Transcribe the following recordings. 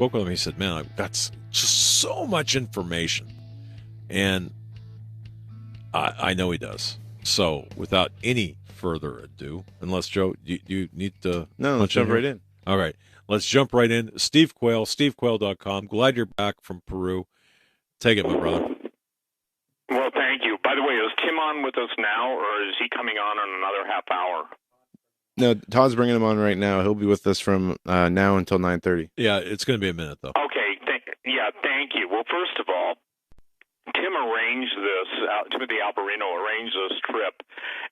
spoke with him. He said, "Man, I've got just so much information," and I know he does. So, without any further ado, unless Joe, you need to let's jump right in. All right, let's jump right in. Steve Quayle, stevequayle.com. Glad you're back from Peru. Take it, my brother. Well, thank you. By the way, is Tim on with us now, or is he coming on in another half hour? No, Todd's bringing him on right now. He'll be with us from now until 9:30. Yeah, it's going to be a minute, though. Okay, thank you. Well, first of all, Tim arranged this, Timothy Alberino arranged this trip,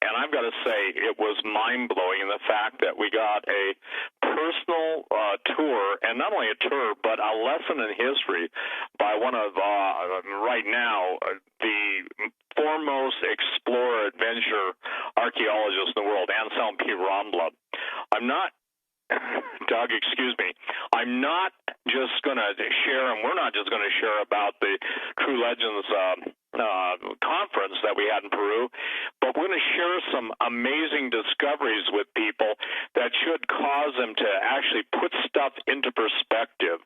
and I've got to say it was mind-blowing in the fact that we got a personal tour, and not only a tour, but a lesson in history by one of, right now, the foremost explorer, adventure archaeologist in the world, Anselm P. Rambla. Doug, excuse me. I'm not just going to share, and we're not just going to share about the True Legends conference that we had in Peru, but we're going to share some amazing discoveries with people that should cause them to actually put stuff into perspective.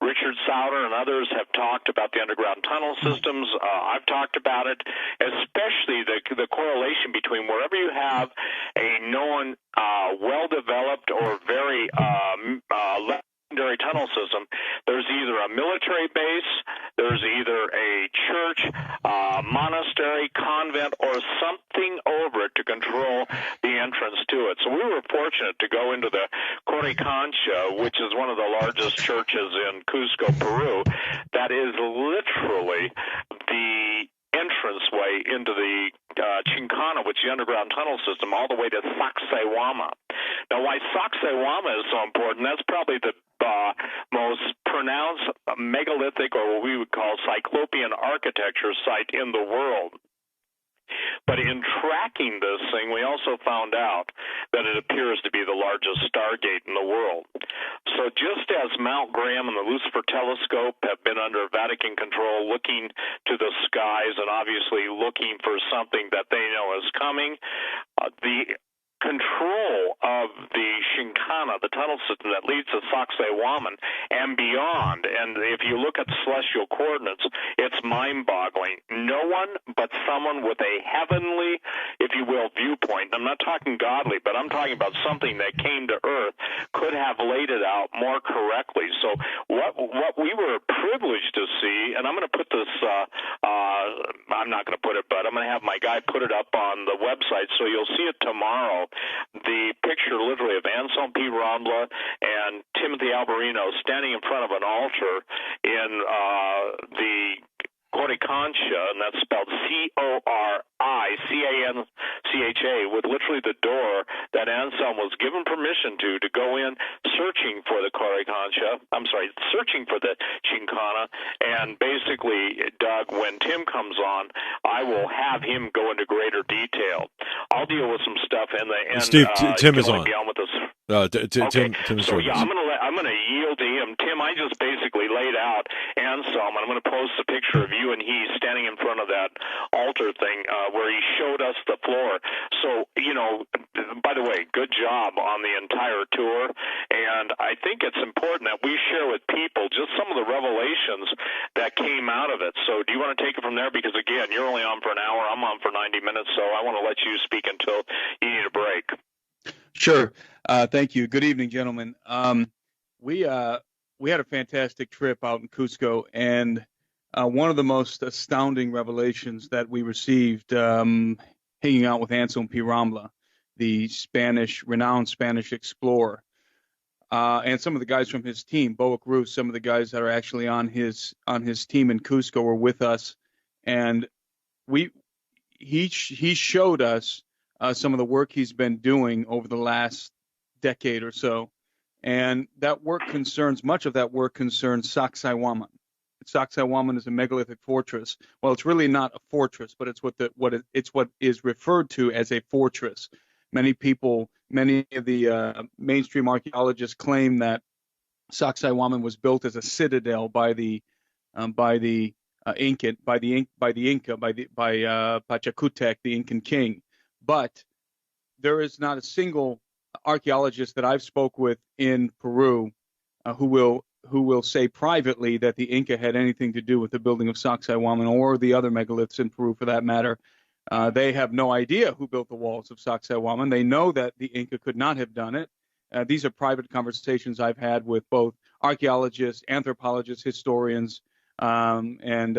Richard Sauter and others have talked about the underground tunnel systems. I've talked about it, especially the correlation between wherever you have a known, well-developed or very legendary tunnel system, there's either a military base, there's either a church, monastery, convent, or something over it to control the entrance to it. So we were fortunate to go into the Corte Concha, which is one of the largest churches in Cusco, Peru, that is literally the entranceway into the Chincana, which is the underground tunnel system, all the way to Sacsayhuama. Now, why Sacsayhuama is so important, that's probably the most pronounced megalithic, or what we would call cyclopean architecture site in the world. But in tracking this thing, we also found out that it appears to be the largest stargate in the world. So just as Mount Graham and the Lucifer telescope have been under Vatican control, looking to the skies and obviously looking for something that they know is coming, the control of the Chincana, the tunnel system that leads to Sacsayhuaman and beyond, and if you look at the celestial coordinates, it's mind-boggling. No one but someone with a heavenly, if you will, viewpoint, I'm not talking godly, but I'm talking about something that came to earth, could have laid it out more correctly. So what we were privileged to see, and I'm going to put this, I'm not going to put it, but I'm going to have my guy put it up on the website, so you'll see it tomorrow. The picture literally of Anselm P. Rambla and Timothy Alberino standing in front of an altar in the Corte Concha, and that's spelled Coricancha, with literally the door that Anselm was given permission to go in, searching for the searching for the Chincana. And basically, Doug, when Tim comes on, I will have him go into greater detail. I'll deal with some stuff in the end. Steve, Tim is on. Be on with us. Okay. Tim is so yeah, I'm gonna yield to him. Tim, I just basically laid out Anselm, and I'm gonna post a picture of you and he standing in front of that altar thing where he showed us the floor. So, by the way, good job on the entire tour, and I think it's important that we share with people just some of the revelations that came out of it. So do you want to take it from there? Because again, you're only on for an hour, I'm on for 90 minutes, so I want to let you speak until you need a break. Sure. Thank you. Good evening, gentlemen. We had a fantastic trip out in Cusco, and one of the most astounding revelations that we received hanging out with Anselm P. Rambla, the renowned Spanish explorer, and some of the guys from his team, Boa Cruz, some of the guys that are actually on his team in Cusco were with us, and he showed us some of the work he's been doing over the last decade or so, and much of that work concerns Sacsayhuaman. Sacsayhuaman is a megalithic fortress. Well, it's really not a fortress, but it's what is referred to as a fortress. Many of the mainstream archaeologists claim that Sacsayhuaman was built as a citadel by Pachacutec, the Incan king. But there is not a single archaeologist that I've spoke with in Peru who will will say privately that the Inca had anything to do with the building of Sacsayhuaman or the other megaliths in Peru for that matter. They have no idea who built the walls of Sacsayhuaman. They know that the Inca could not have done it. These are private conversations I've had with both archaeologists, anthropologists, historians, and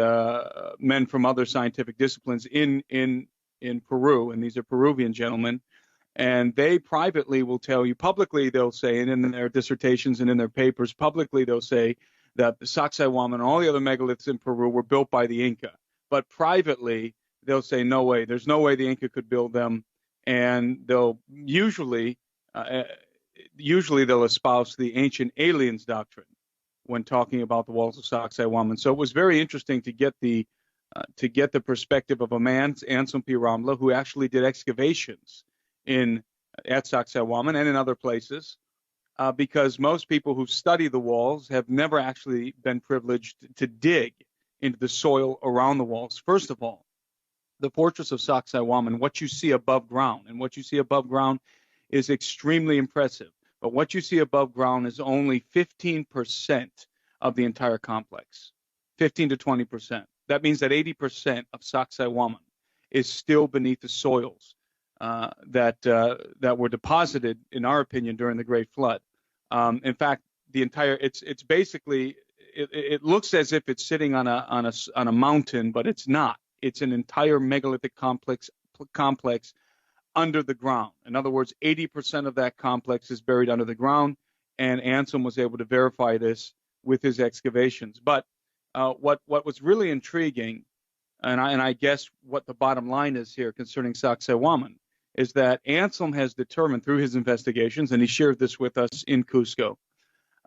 men from other scientific disciplines in Peru, and these are Peruvian gentlemen. And they privately will tell you, publicly they'll say, and in their dissertations and in their papers, publicly they'll say that the Sacsayhuaman and all the other megaliths in Peru were built by the Inca. But privately, they'll say, no way, there's no way the Inca could build them. And they'll usually they'll espouse the ancient aliens doctrine when talking about the walls of Sacsayhuaman. So it was very interesting to get the perspective of a man, Anselm P. Rambla, who actually did excavations at Sacsayhuaman and in other places, because most people who study the walls have never actually been privileged to dig into the soil around the walls. First of all, the fortress of Sacsayhuaman, what you see above ground, and what you see above ground is extremely impressive. But what you see above ground is only 15% of the entire complex, 15 to 20%. That means that 80% of Sacsayhuaman is still beneath the soils that were deposited, in our opinion, during the Great Flood. In fact, the entire it's basically it looks as if it's sitting on a mountain, but it's not. It's an entire megalithic complex under the ground. In other words, 80% of that complex is buried under the ground, and Anselm was able to verify this with his excavations. But what was really intriguing, and I guess what the bottom line is here concerning Sacsayhuaman, is that Anselm has determined through his investigations, and he shared this with us in Cusco,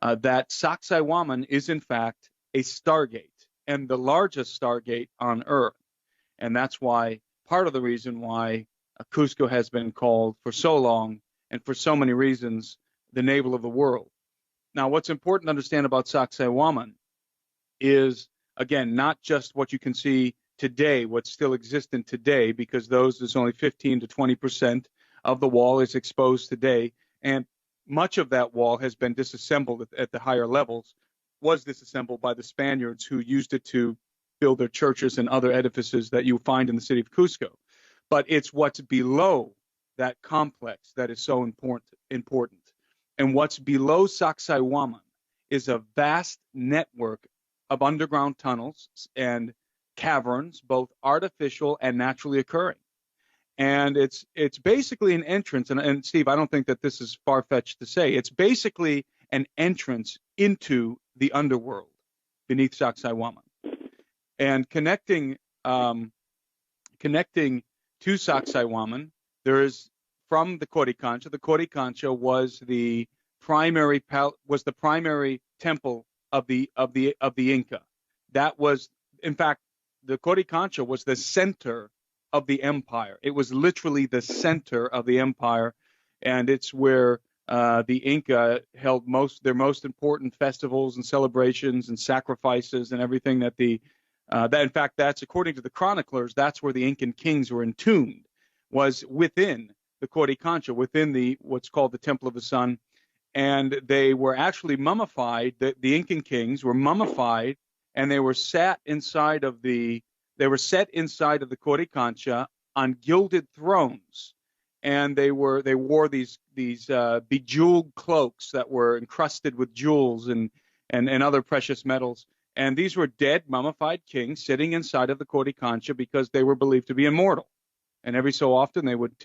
that Sacsayhuaman is in fact a stargate, and the largest stargate on Earth. And that's why, part of the reason why Cusco has been called for so long, and for so many reasons, the navel of the world. Now, what's important to understand about Sacsayhuaman is, again, not just what you can see today, what's still existent today, because there's only 15 to 20% of the wall is exposed today, and much of that wall has been disassembled at the higher levels, was disassembled by the Spaniards who used it to build their churches and other edifices that you find in the city of Cusco. But it's what's below that complex that is so important. And what's below Sacsayhuaman is a vast network of underground tunnels and caverns, both artificial and naturally occurring. And it's basically an entrance, and Steve, I don't think that this is far-fetched to say, it's basically an entrance into the underworld beneath Sacsayhuaman. And connecting to Sacsayhuaman, there is, from the Coricancha was the primary temple of the Inca. That was, in fact, the Coricancha was the center of the empire. It was literally the center of the empire, and it's where the Inca held their most important festivals and celebrations and sacrifices and everything that in fact, that's, according to the chroniclers, that's where the Incan kings were entombed, was within the Coricancha, within what's called the Temple of the Sun. And they were actually mummified. The Incan kings were mummified, and they were set inside of the Coricancha on gilded thrones, and they wore these bejeweled cloaks that were encrusted with jewels and other precious metals. And these were dead, mummified kings sitting inside of the Coricancha because they were believed to be immortal. And every so often they would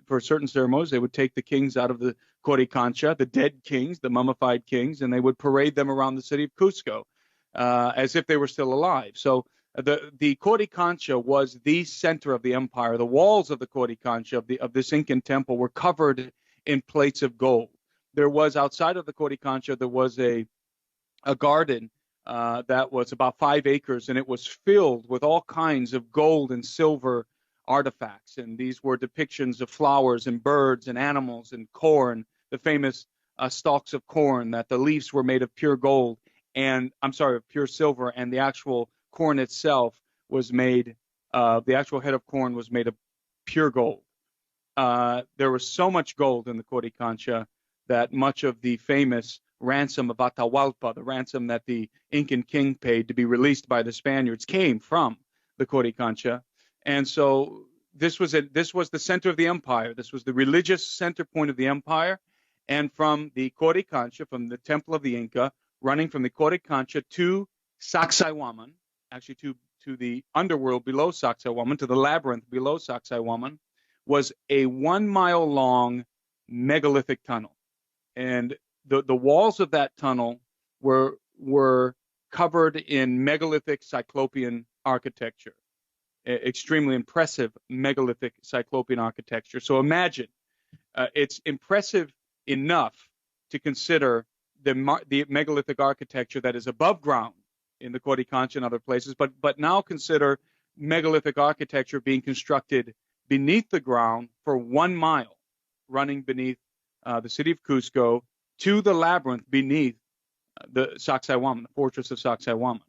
for certain ceremonies, they would take the kings out of the Coricancha, the dead kings, the mummified kings, and they would parade them around the city of Cusco as if they were still alive. So the Coricancha was the center of the empire. The walls of the Coricancha, of this Incan temple, were covered in plates of gold. There was, outside of the Coricancha, there was a garden that was about 5 acres, and it was filled with all kinds of gold and silver artifacts. And these were depictions of flowers and birds and animals and corn, the famous stalks of corn, that the leaves were made of pure gold, of pure silver, and the actual corn itself was made, the actual head of corn was made of pure gold. There was so much gold in the Coricancha that much of the famous ransom of Atahualpa, the ransom that the Incan king paid to be released by the Spaniards, came from the Coricancha. And so this was the center of the empire. This was the religious center point of the empire. And from the Coricancha, from the temple of the Inca, running from the Coricancha to Sacsayhuaman, actually to the underworld below Sacsayhuaman, to the labyrinth below Sacsayhuaman, was a 1 mile long megalithic tunnel. And the walls of that tunnel were covered in megalithic Cyclopean architecture, extremely impressive megalithic Cyclopean architecture. So imagine, it's impressive enough to consider the megalithic architecture that is above ground in the Coricancha and other places, but now consider megalithic architecture being constructed beneath the ground for 1 mile, running beneath the city of Cusco to the labyrinth beneath the Sacsayhuaman, the fortress of Sacsayhuaman,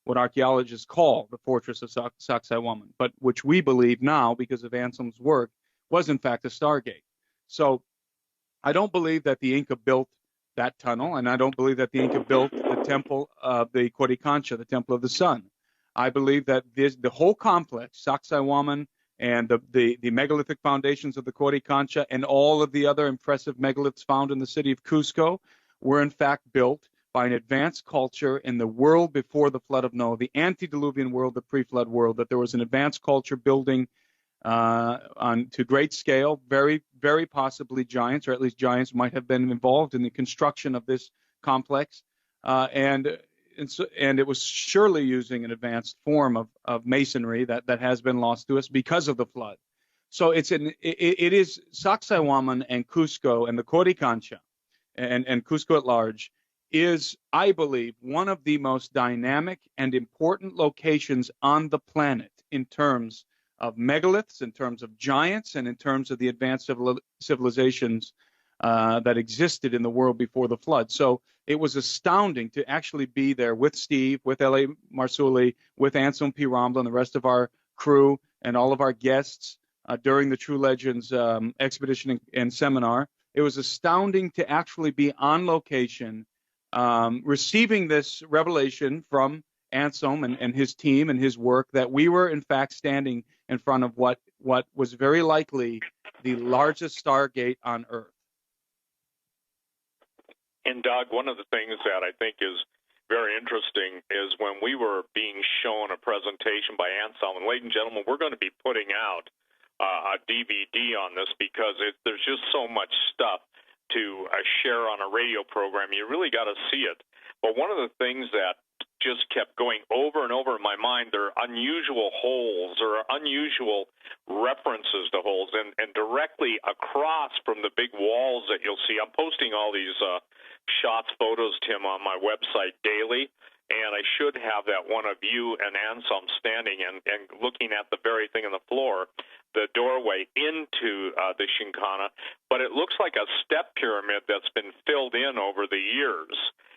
what archaeologists call the fortress of Sacsayhuaman, but which we believe now, because of Anselm's work, was in fact a stargate. So I don't believe that the Inca built that tunnel, and I don't believe that the Inca built the temple of the Coricancha, the temple of the sun. I believe that the whole complex, Sacsayhuaman and the megalithic foundations of the Coricancha and all of the other impressive megaliths found in the city of Cusco, were in fact built by an advanced culture in the world before the flood of Noah, the antediluvian world, the pre-flood world, that there was an advanced culture building to great scale, very, very possibly giants, or at least giants might have been involved in the construction of this complex, and it was surely using an advanced form of masonry that has been lost to us because of the flood. So it is Sacsayhuaman and Cusco and the Coricancha and Cusco at large is, I believe, one of the most dynamic and important locations on the planet in terms of megaliths, in terms of giants, and in terms of the advanced civilizations that existed in the world before the flood. So it was astounding to actually be there with Steve, with L.A. Marsuli, with Anselm P. Rombla, and the rest of our crew and all of our guests during the True Legends expedition and seminar. It was astounding to actually be on location, receiving this revelation from Anselm and his team and his work, that we were in fact standing in front of what was very likely the largest stargate on Earth. And Doug, one of the things that I think is very interesting is when we were being shown a presentation by Anselm, and ladies and gentlemen, we're going to be putting out a DVD on this because there's just so much stuff to share on a radio program. You really got to see it. But one of the things that just kept going over and over in my mind, there are unusual holes or unusual references to holes, and directly across from the big walls that you'll see. I'm posting all these shots, photos, Tim, on my website daily, and I should have that one of you and Anselm standing and looking at the very thing on the floor, the doorway into the Shinkana, but it looks like a step pyramid that's been filled in over the years.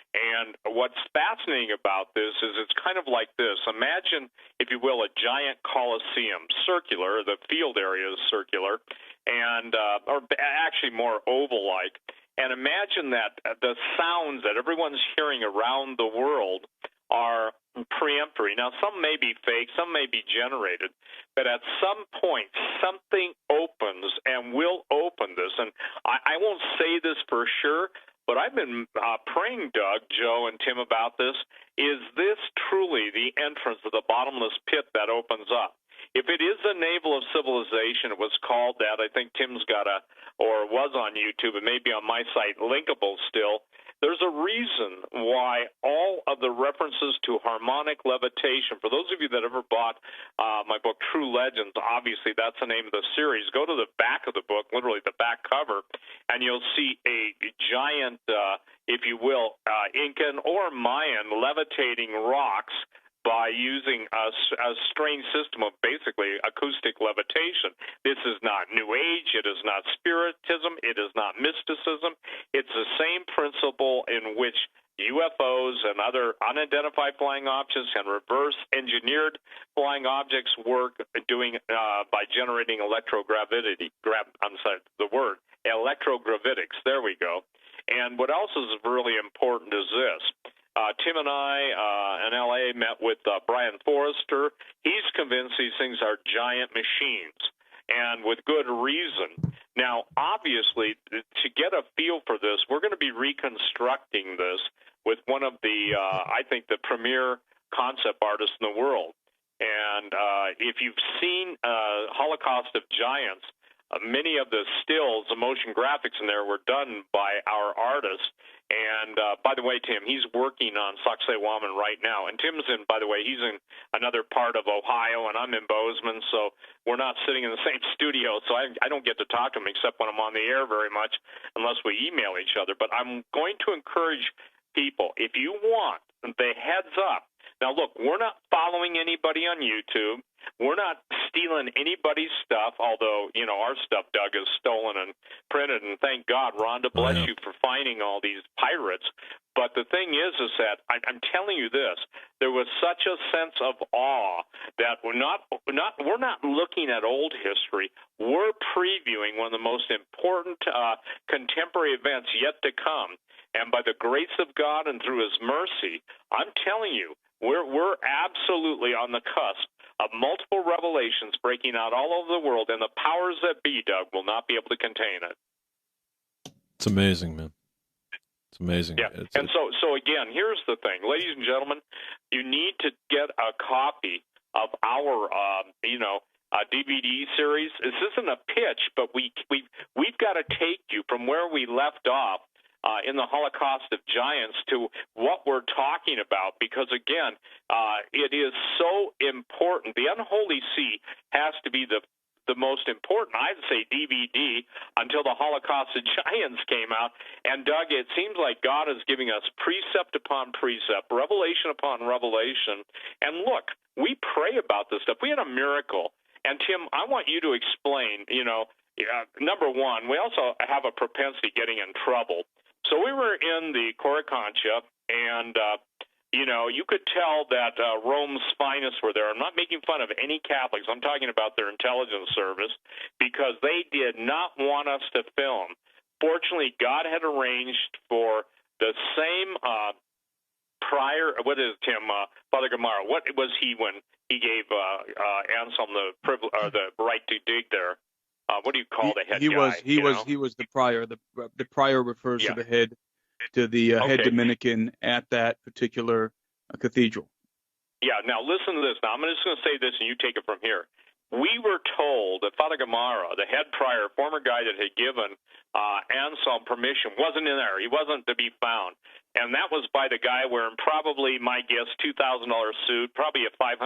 And what's fascinating about this is it's kind of like this. Imagine, if you will, a giant coliseum, circular. The field area is circular, and or actually more oval-like. And imagine that the sounds that everyone's hearing around the world are preemptory. Now, some may be fake, some may be generated, but at some point, something opens and will open this. And I won't say this for sure, but I've been praying, Doug, Joe, and Tim about this. Is this truly the entrance to the bottomless pit that opens up? If it is a navel of civilization, it was called that. I think Tim's got or was on YouTube, and maybe on my site, linkable still. There's a reason why all of the references to harmonic levitation, for those of you that ever bought my book, True Legends, obviously that's the name of the series. Go to the back of the book, literally the back cover, and you'll see a giant, if you will, Incan or Mayan levitating rocks by using a strange system of basically acoustic levitation. This is not New Age. It is not Spiritism. It is not mysticism. It's the same principle in which UFOs and other unidentified flying objects and reverse-engineered flying objects work doing by generating electrogravity. Electrogravitics. There we go. And what else is really important is this. Tim and I in L.A. met with Brian Forrester. He's convinced these things are giant machines, and with good reason. Now, obviously, to get a feel for this, we're going to be reconstructing this with one of the, I think, the premier concept artists in the world. And if you've seen Holocaust of Giants, many of the stills, the motion graphics in there were done by our artists. And by the way, Tim, he's working on Sacsayhuaman right now. And Tim's in, by the way, he's in another part of Ohio, and I'm in Bozeman, so we're not sitting in the same studio. So I don't get to talk to him except when I'm on the air very much, unless we email each other. But I'm going to encourage people, if you want the heads up. Now, look, we're not following anybody on YouTube. We're not stealing anybody's stuff, although, you know, our stuff, Doug, is stolen and printed, and thank God, Rhonda, bless you for finding all these pirates. But the thing is that I'm telling you this, there was such a sense of awe that we're not looking at old history. We're previewing one of the most important contemporary events yet to come. And by the grace of God and through his mercy, I'm telling you, we're absolutely on the cusp of multiple revelations breaking out all over the world, and the powers that be, Doug, will not be able to contain it. It's amazing, man. It's amazing. Yeah. So again, here's the thing, ladies and gentlemen, you need to get a copy of our, DVD series. This isn't a pitch, but we've got to take you from where we left off in the Holocaust of Giants to what we're talking about, because, again, it is so important. The Unholy See has to be the most important, I'd say, DVD until the Holocaust of Giants came out. And, Doug, it seems like God is giving us precept upon precept, revelation upon revelation. And, look, we pray about this stuff. We had a miracle. And, Tim, I want you to explain, number one, we also have a propensity getting in trouble. So we were in the Coricancha, and, you could tell that Rome's finest were there. I'm not making fun of any Catholics. I'm talking about their intelligence service, because they did not want us to film. Fortunately, God had arranged for the same prior, what is Tim, Father Gamara, what was he when he gave Anselm the right to dig there? What do you call the head guy? He was the prior. The prior refers to the head, to the head Dominican at that particular cathedral. Yeah. Now listen to this. Now I'm just going to say this, and you take it from here. We were told that Father Gamara, the head prior, former guy that had given Anselm permission, wasn't in there. He wasn't to be found. And that was by the guy wearing probably, my guess, $2,000 suit, probably a $500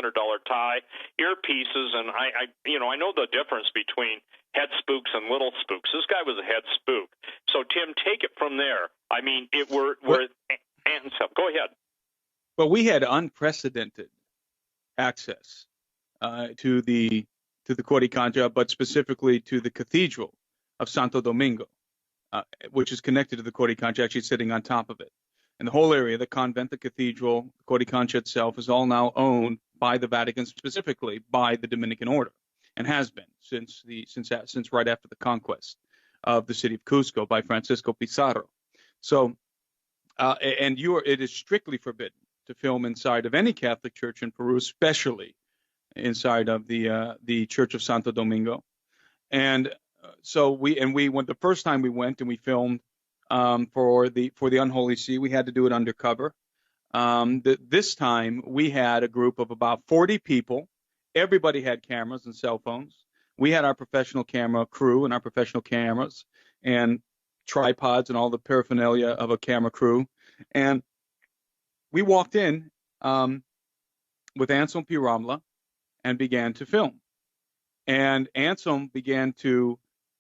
tie, earpieces, and I know the difference between head spooks and little spooks. This guy was a head spook. So, Tim, take it from there. I mean, Anselm. Go ahead. Well, we had unprecedented access to the Coricancha, but specifically to the Cathedral of Santo Domingo, which is connected to the Coricancha, actually sitting on top of it. And the whole area, the convent, the cathedral, the Coricancha itself, is all now owned by the Vatican, specifically by the Dominican Order, and has been since right after the conquest of the city of Cusco by Francisco Pizarro. So, it is strictly forbidden to film inside of any Catholic church in Peru, especially inside of the Church of Santo Domingo. And so we went the first time we went and we filmed for the Unholy See. We had to do it undercover. This time we had a group of about 40 people. Everybody had cameras and cell phones. We had our professional camera crew and our professional cameras and tripods and all the paraphernalia of a camera crew. And we walked in with Anselm P. Ramla and began to film. And Anselm began to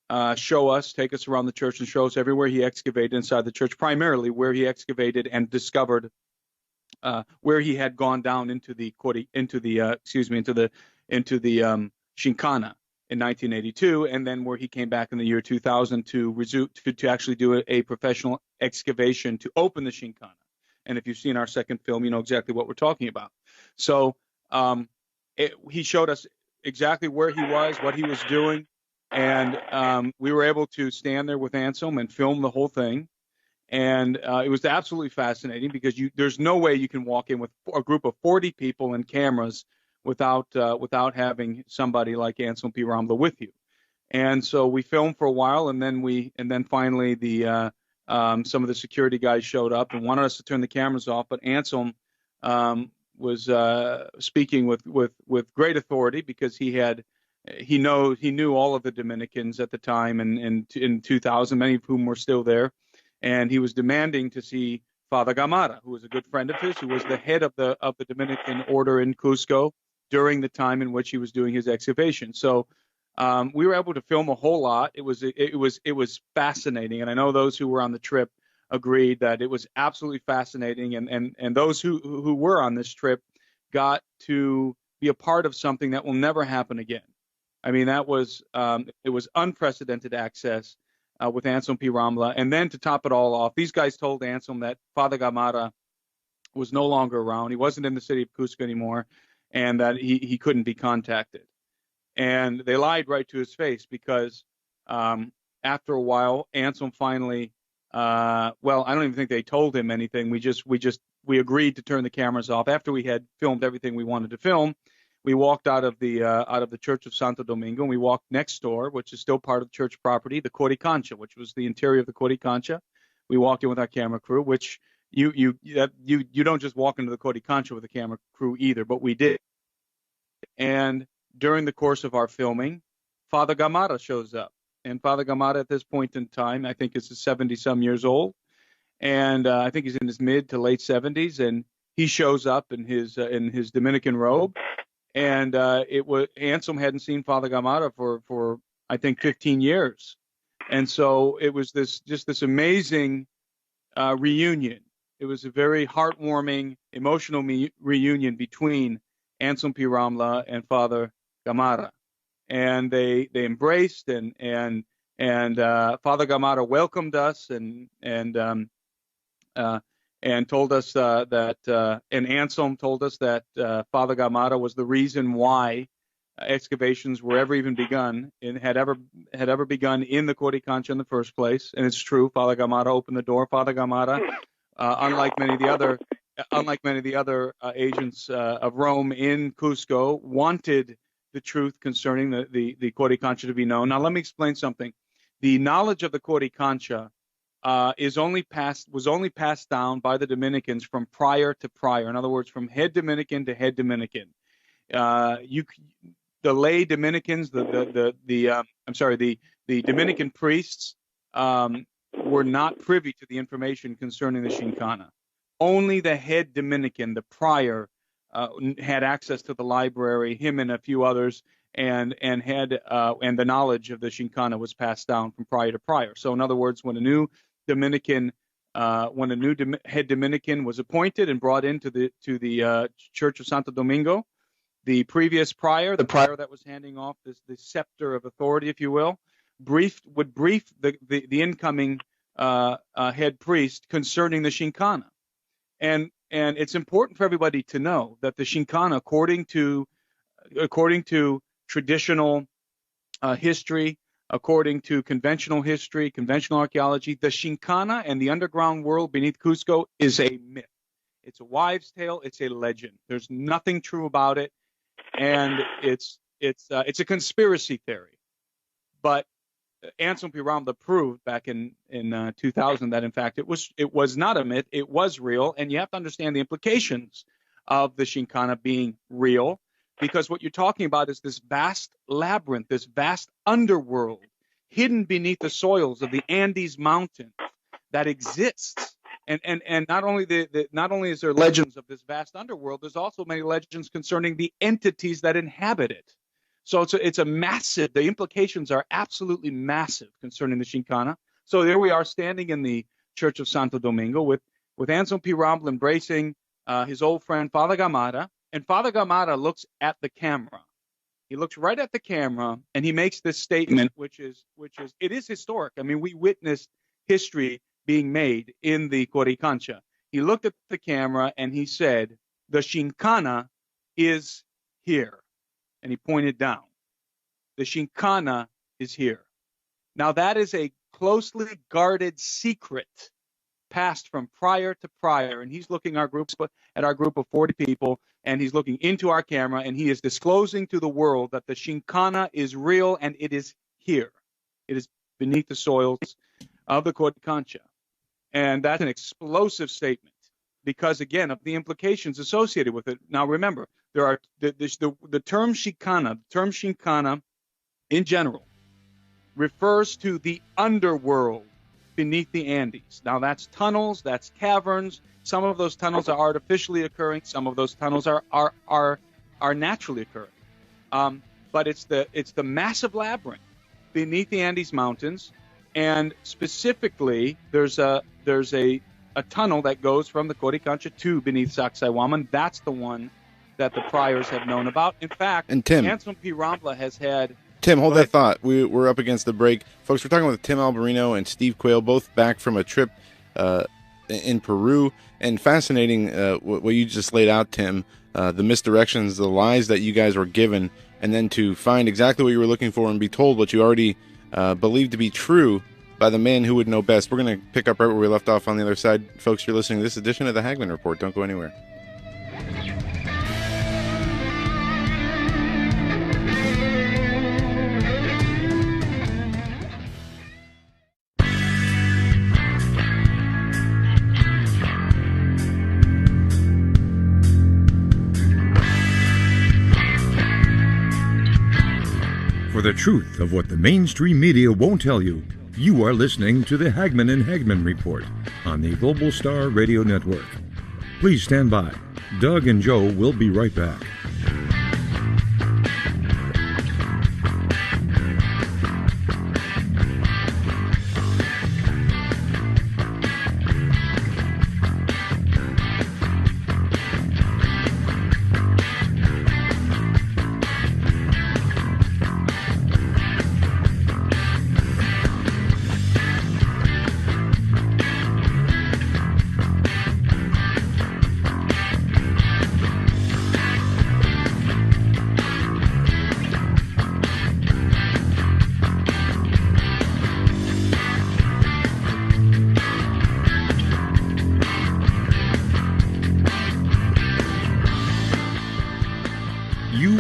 take us around the church and show us everywhere he excavated inside the church, primarily where he excavated and discovered where he had gone down into the Shinkana in 1982, and then where he came back in the year 2000 to actually do a professional excavation to open the Shinkana. And if you've seen our second film, you know exactly what we're talking about. So he showed us exactly where he was, what he was doing, and we were able to stand there with Anselm and film the whole thing. And it was absolutely fascinating because there's no way you can walk in with a group of 40 people and cameras without having somebody like Anselm P. Ramla with you. And so we filmed for a while, and then finally some of the security guys showed up and wanted us to turn the cameras off. But Anselm was speaking with great authority because he knew all of the Dominicans at the time, and in 2000, many of whom were still there, and he was demanding to see Father Gamara, who was a good friend of his, who was the head of the Dominican order in Cusco during the time in which he was doing his excavation. So we were able to film a whole lot. It was fascinating, and I know those who were on the trip agreed that it was absolutely fascinating, and those who were on this trip got to be a part of something that will never happen again. I mean, it was unprecedented access with Anselm P. Ramla. And then to top it all off, these guys told Anselm that Father Gamara was no longer around. He wasn't in the city of Cusco anymore, and that he couldn't be contacted. And they lied right to his face because after a while, Anselm finally, well, I don't even think they told him anything. We agreed to turn the cameras off after we had filmed everything we wanted to film. We walked out of the Church of Santo Domingo, and we walked next door, which is still part of the church property, the Coricancha, which was the interior of the Coricancha. We walked in with our camera crew, which you don't just walk into the Coricancha with a camera crew either, but we did. And during the course of our filming, Father Gamara shows up, and Father Gamara at this point in time, I think is 70-some years old, and I think he's in his mid to late 70s, and he shows up in his Dominican robe. And Anselm hadn't seen Father Gamara for I think 15 years, and so it was this amazing reunion. It was a very heartwarming, emotional reunion between Anselm P. Ramla and Father Gamara, and they embraced and Father Gamara welcomed us and told us and Anselm told us that Father Gamara was the reason why excavations were ever even begun and had ever begun in the Coricancha in the first place. And it's true, Father Gamara opened the door. Father Gamara, unlike many of the other agents of Rome in Cusco, wanted the truth concerning the Coricancha to be known. Now, let me explain something. The knowledge of the Coricancha was only passed down by the Dominicans from prior to prior. In other words, from head Dominican to head Dominican. The lay Dominicans, the Dominican priests were not privy to the information concerning the Shinkana. Only the head Dominican, the prior, had access to the library. Him and a few others, and the knowledge of the Shinkana was passed down from prior to prior. So, in other words, when a new head Dominican was appointed and brought into the Church of Santo Domingo, the previous prior, the prior that was handing off the scepter of authority, if you will, would brief the incoming head priest concerning the Shinkana, and it's important for everybody to know that the Shinkana, according to traditional history, according to conventional history, conventional archaeology, the Shinkana and the underground world beneath Cusco is a myth. It's a wives' tale. It's a legend. There's nothing true about it, and it's a conspiracy theory. But Anselm P. Ramla proved back in 2000 that in fact it was not a myth. It was real, and you have to understand the implications of the Shinkana being real. Because what you're talking about is this vast labyrinth, this vast underworld hidden beneath the soils of the Andes Mountains that exists. And not only is there legends of this vast underworld, there's also many legends concerning the entities that inhabit it. So it's a massive. The implications are absolutely massive concerning the Shinkana. So there we are, standing in the Church of Santo Domingo with Anselm P. Ramla embracing his old friend Father Gamara. And Father Gamara looks at the camera. He looks right at the camera, and he makes this statement, which is it is historic. I mean, we witnessed history being made in the Coricancha. He looked at the camera and he said, "The Shinkana is here," and he pointed down. The Shinkana is here. Now that is a closely guarded secret passed from prior to prior, and he's looking at our group of 40 people, and he's looking into our camera, and he is disclosing to the world that the Shinkana is real, and it is here. It is beneath the soils of the Coricancha. And that's an explosive statement because, again, of the implications associated with it. Now, remember, there are the term Shinkana in general refers to the underworld beneath the Andes. Now, that's tunnels, that's caverns. Some of those tunnels are artificially occurring. Some of those tunnels are naturally occurring. But it's the massive labyrinth beneath the Andes Mountains, and specifically, there's a tunnel that goes from the Coricancha to beneath Sacsayhuaman. That's the one that the priors have known about. In fact, and Tim, Anselm P. Rambla has had. Tim, hold that thought. We're up against the break. Folks, we're talking with Tim Alberino and Steve Quayle, both back from a trip in Peru. And fascinating what you just laid out, Tim, the misdirections, the lies that you guys were given, and then to find exactly what you were looking for and be told what you already believed to be true by the man who would know best. We're going to pick up right where we left off on the other side. Folks, you're listening to this edition of the Hagman Report. Don't go anywhere. For the truth of what the mainstream media won't tell you, you are listening to the Hagman and Hagman Report on the Global Star Radio Network. Please stand by. Doug and Joe will be right back.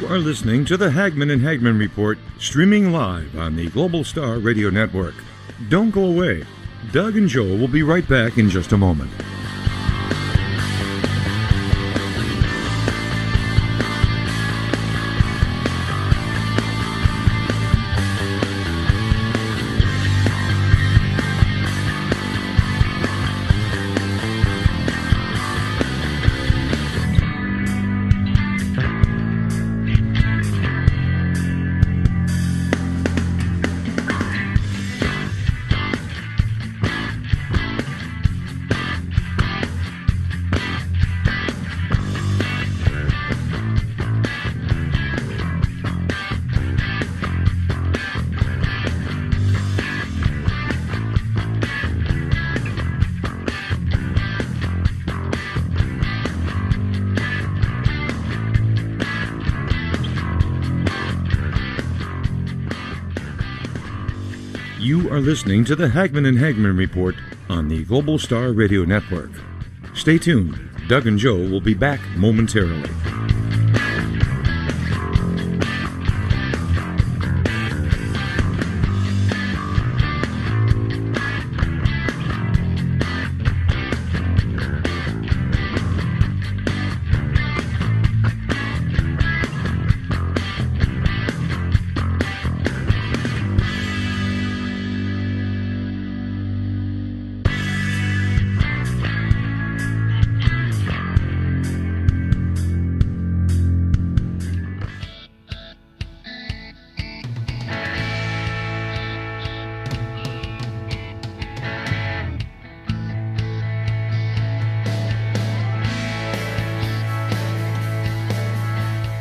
Are listening to the Hagman and Hagman Report, streaming live on the Global Star Radio Network. Don't go away. Doug and Joe will be right back in just a moment. You are listening to the Hagman and Hagman Report on the Global Star Radio Network. Stay tuned. Doug and Joe will be back momentarily.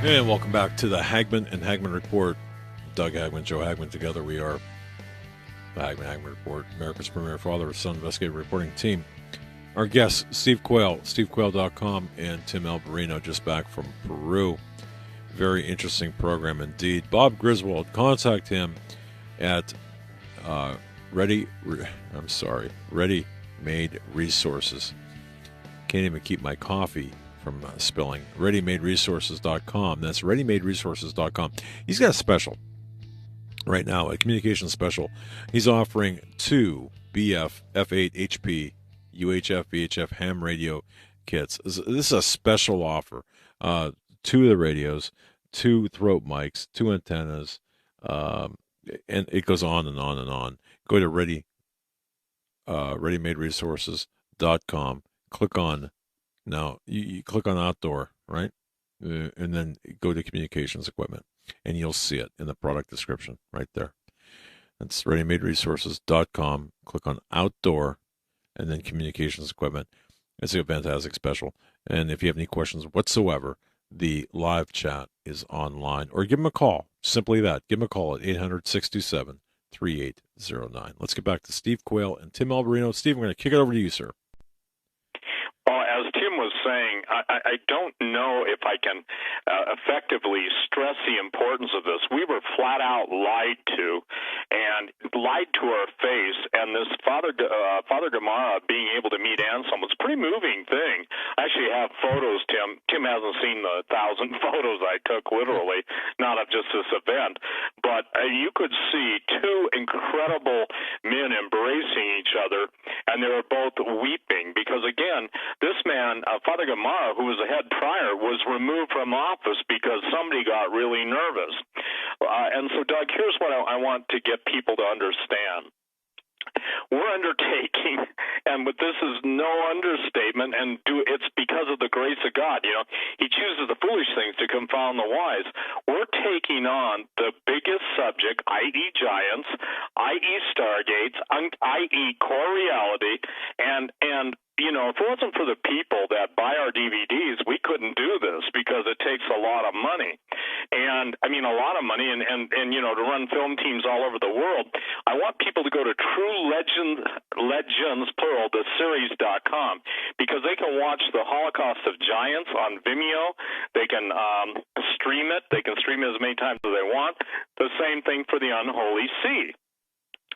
And welcome back to the Hagman and Hagman Report. Doug Hagman, Joe Hagman, together we are the Hagman Hagman Report, America's premier father-son investigative reporting team. Our guests, Steve Quayle, stevequayle.com, and Tim Alberino, just back from Peru. Very interesting program indeed. Bob Griswold, contact him at Ready Made Resources. Can't even keep my coffee from spilling. ReadyMadeResources.com. That's ReadyMadeResources.com. He's got a special right now, a communication special. He's offering 2 BF F8 HP UHF VHF ham radio kits. This is a special offer. 2 of the radios, 2 throat mics, 2 antennas, and it goes on and on and on. Go to ReadyMadeResources.com. Click on, now you click on outdoor, right? And then go to communications equipment, and you'll see it in the product description right there. That's ReadyMadeResources.com. Click on outdoor, and then communications equipment. It's a fantastic special. And if you have any questions whatsoever, the live chat is online, or give them a call. Simply that. Give them a call at 800-627-3809. Let's get back to Steve Quayle and Tim Alberino. Steve, I'm going to kick it over to you, sir. Well, as Tim was saying, I don't know if I can effectively stress the importance of this. We were flat out lied to, and lied to our face. And this Father Gamara being able to meet Anselm was a pretty moving thing. I actually have photos, Tim. Tim hasn't seen the 1,000 photos I took, literally, not of just this event. But you could see 2 incredible men embracing each other, and they were both weeping because, again, this man, Father Gamara, who was the head prior, was removed from office because somebody got really nervous. And so, Doug, here's what I want to get people to understand. We're undertaking, and but this is no understatement, and it's because of the grace of God. You know, He chooses the foolish things to confound the wise. We're taking on the biggest subject, i.e. giants, i.e. stargates, i.e. core reality, and you know, if it wasn't for the people that buy our DVDs, we couldn't do this because it takes a lot of money. And I mean, a lot of money, and you know, to run film teams all over the world. I want people to go to Legends, plural, the series.com, because they can watch the Holocaust of Giants on Vimeo. They can stream it. They can stream it as many times as they want. The same thing for the Unholy Sea.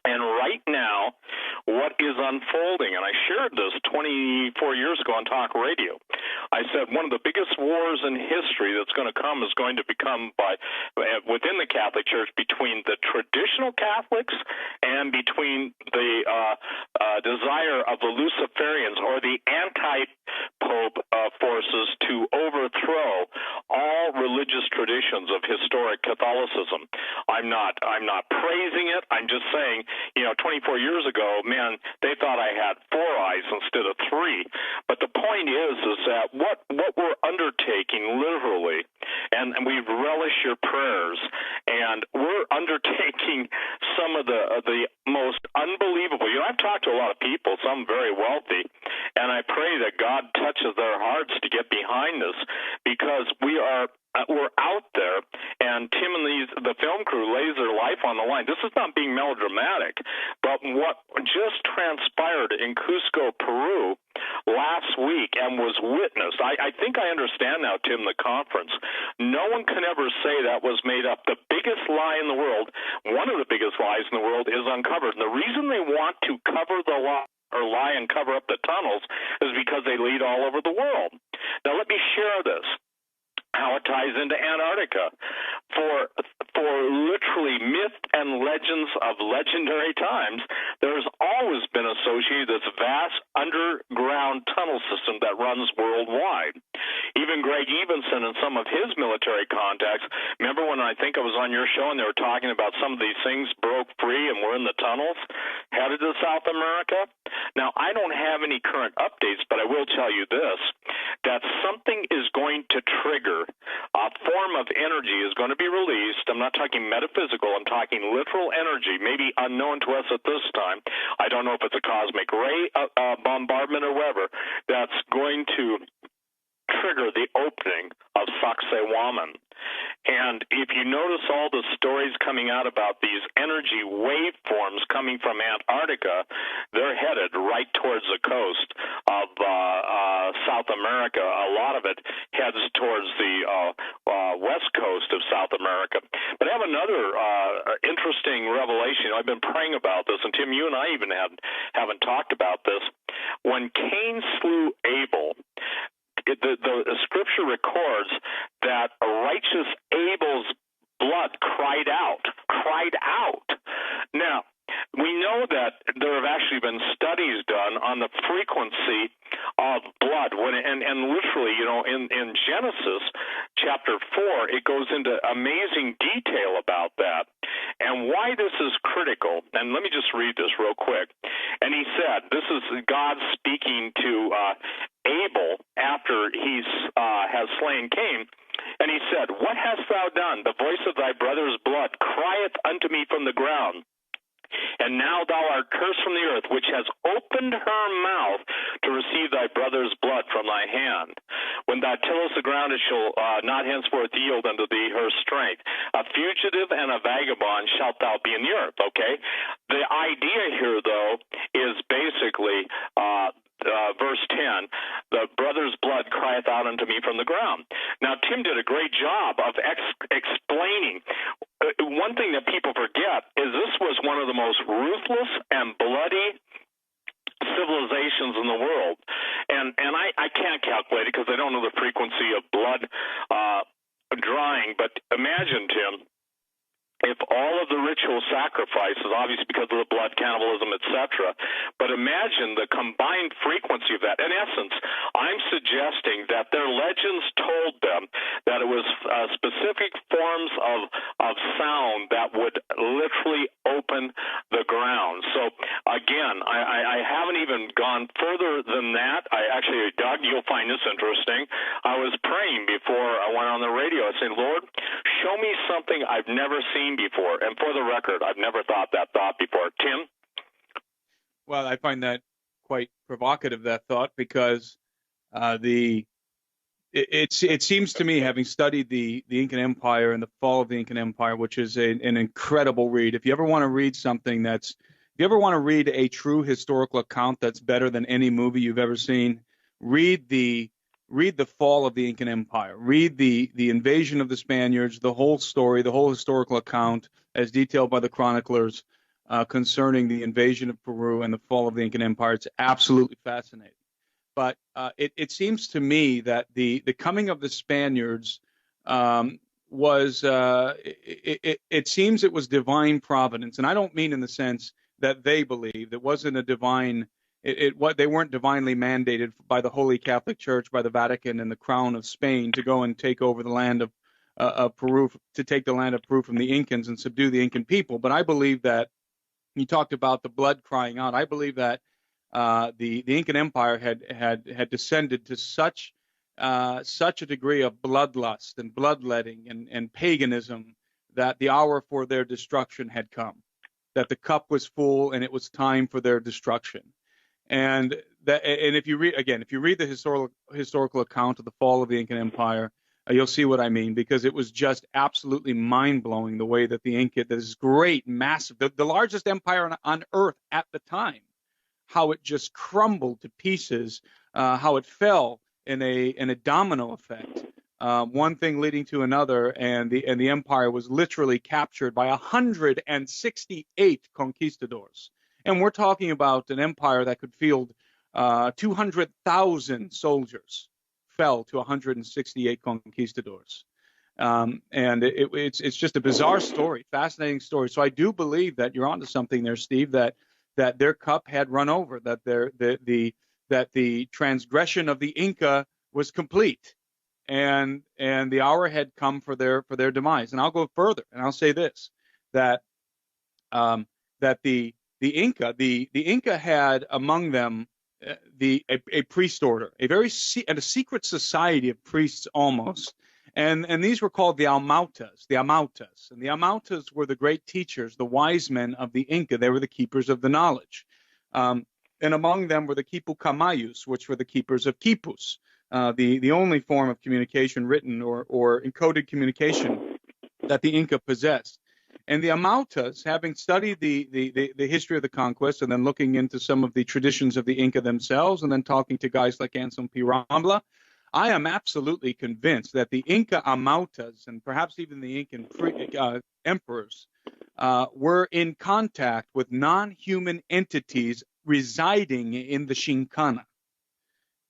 And right now, what is unfolding, and I shared this 24 years ago on talk radio, I said one of the biggest wars in history that's going to come is going to become within the Catholic Church between the traditional Catholics and between the desire of the Luciferians or the anti-Pope forces to overthrow all religious traditions of historic Catholicism. I'm not praising it. I'm just saying, you know, 24 years ago, man, they thought I had 4 eyes instead of 3. But the point is that what we're undertaking literally, and we relish your prayers, and we're undertaking some of the most unbelievable. You know, I've talked to a lot of people, some very wealthy, and I pray that God touches their hearts to get behind this, because we're out there, and Tim and the film crew lays their life on the line. This is not being melodramatic, but what just transpired in Cusco, Peru last week and was witnessed, I think I understand now, Tim, the conference. No one can ever say that was made up. The biggest lie in the world, one of the biggest lies in the world, is uncovered. And the reason they want to cover the lie or lie and cover up the tunnels is because they lead all over the world. Now, let me share this, how it ties into Antarctica. For literally myth and legends of legendary times, there has always been associated this vast underground tunnel system that runs worldwide. Even Greg Evenson and some of his military contacts, remember when I think I was on your show and they were talking about some of these things broke free and were in the tunnels headed to South America? Now, I don't have any current updates, but I will tell you this, that something is going to trigger. A form of energy is going to be released. I'm not talking metaphysical. I'm talking literal energy, maybe unknown to us at this time. I don't know if it's a cosmic ray bombardment or whatever, that's going to trigger the opening of Sacsayhuaman. And if you notice all the stories coming out about these energy waveforms coming from Antarctica, they're headed right towards the coast of South America. A lot of it heads towards the west coast of South America. But I have another interesting revelation. I've been praying about this, and Tim, you and I even haven't talked about this. that righteous Abel's blood cried out. Now, we know that there have actually been studies done on the frequency of blood. And literally, in Genesis chapter 4, it goes into amazing detail about that and why this is critical. And let me just read this real quick. And he said, this is God speaking to Abel after he has slain Cain. And he said, "What hast thou done? The voice of thy brother's blood crieth unto me from the ground. And now thou art cursed from the earth, which has opened her mouth to receive thy brother's blood from thy hand. When thou tillest the ground, it shall not henceforth yield unto thee her strength. A fugitive and a vagabond shalt thou be in the earth." Okay? The idea here, though, is basically verse 10, "The brother's blood crieth out unto me from the ground." Now, Tim did a great job of explaining. One thing that people forget is this was one of the most ruthless and bloody civilizations in the world. And I can't calculate it because I don't know the frequency of blood drying, but imagine, Tim, if all of the ritual sacrifices, obviously because of the blood cannibalism, etc., but imagine the combined frequency of that. In essence, I'm suggesting that their legends told them that it was specific forms of sound that would literally open the ground. So, again, I haven't even gone further than that. Actually, Doug, you'll find this interesting. I was praying before I went on the radio. I said, "Lord, show me something I've never seen before." And for the record, I've never thought that thought before. Tim? Well, I find that quite provocative, that thought, because it seems to me, having studied the Incan Empire and the fall of the Incan Empire, which is an incredible read. If you ever want to read a true historical account that's better than any movie you've ever seen, read the fall of the Incan Empire. Read the invasion of the Spaniards, the whole story, the whole historical account as detailed by the chroniclers concerning the invasion of Peru and the fall of the Incan Empire. It's absolutely fascinating. But it seems to me that the coming of the Spaniards was it seems it was divine providence. And I don't mean in the sense that they believed. It wasn't a divine they weren't divinely mandated by the Holy Catholic Church, by the Vatican and the Crown of Spain to go and take over the land of Peru, to take the land of Peru from the Incans and subdue the Incan people. But I believe that you talked about the blood crying out. I believe that the Incan Empire had descended to such a degree of bloodlust and bloodletting and paganism that the hour for their destruction had come, that the cup was full and it was time for their destruction. And if you read the historical account of the fall of the Incan Empire, you'll see what I mean, because it was just absolutely mind-blowing the way that the Inca, this great, massive, the largest empire on earth at the time, how it just crumbled to pieces, how it fell in a domino effect, one thing leading to another, and the empire was literally captured by 168 conquistadors. And we're talking about an empire that could field 200,000 soldiers, fell to 168 conquistadors. And it's just a bizarre story, fascinating story. So I do believe that you're onto something there, Steve, that their cup had run over, that the transgression of the Inca was complete, and the hour had come for their demise. And I'll go further, and I'll say this, that the Inca had among them a priest order, a secret society of priests almost, and these were called the Almautas. And the Almautas were the great teachers, the wise men of the Inca. They were the keepers of the knowledge, and among them were the Quipucamayus, which were the keepers of quipus, the only form of communication, written or encoded communication, that the Inca possessed. And the Almautas, having studied the history of the conquest and then looking into some of the traditions of the Inca themselves and then talking to guys like Anselm P. Rambla, I am absolutely convinced that the Inca Almautas and perhaps even the Incan emperors were in contact with non-human entities residing in the Xincana.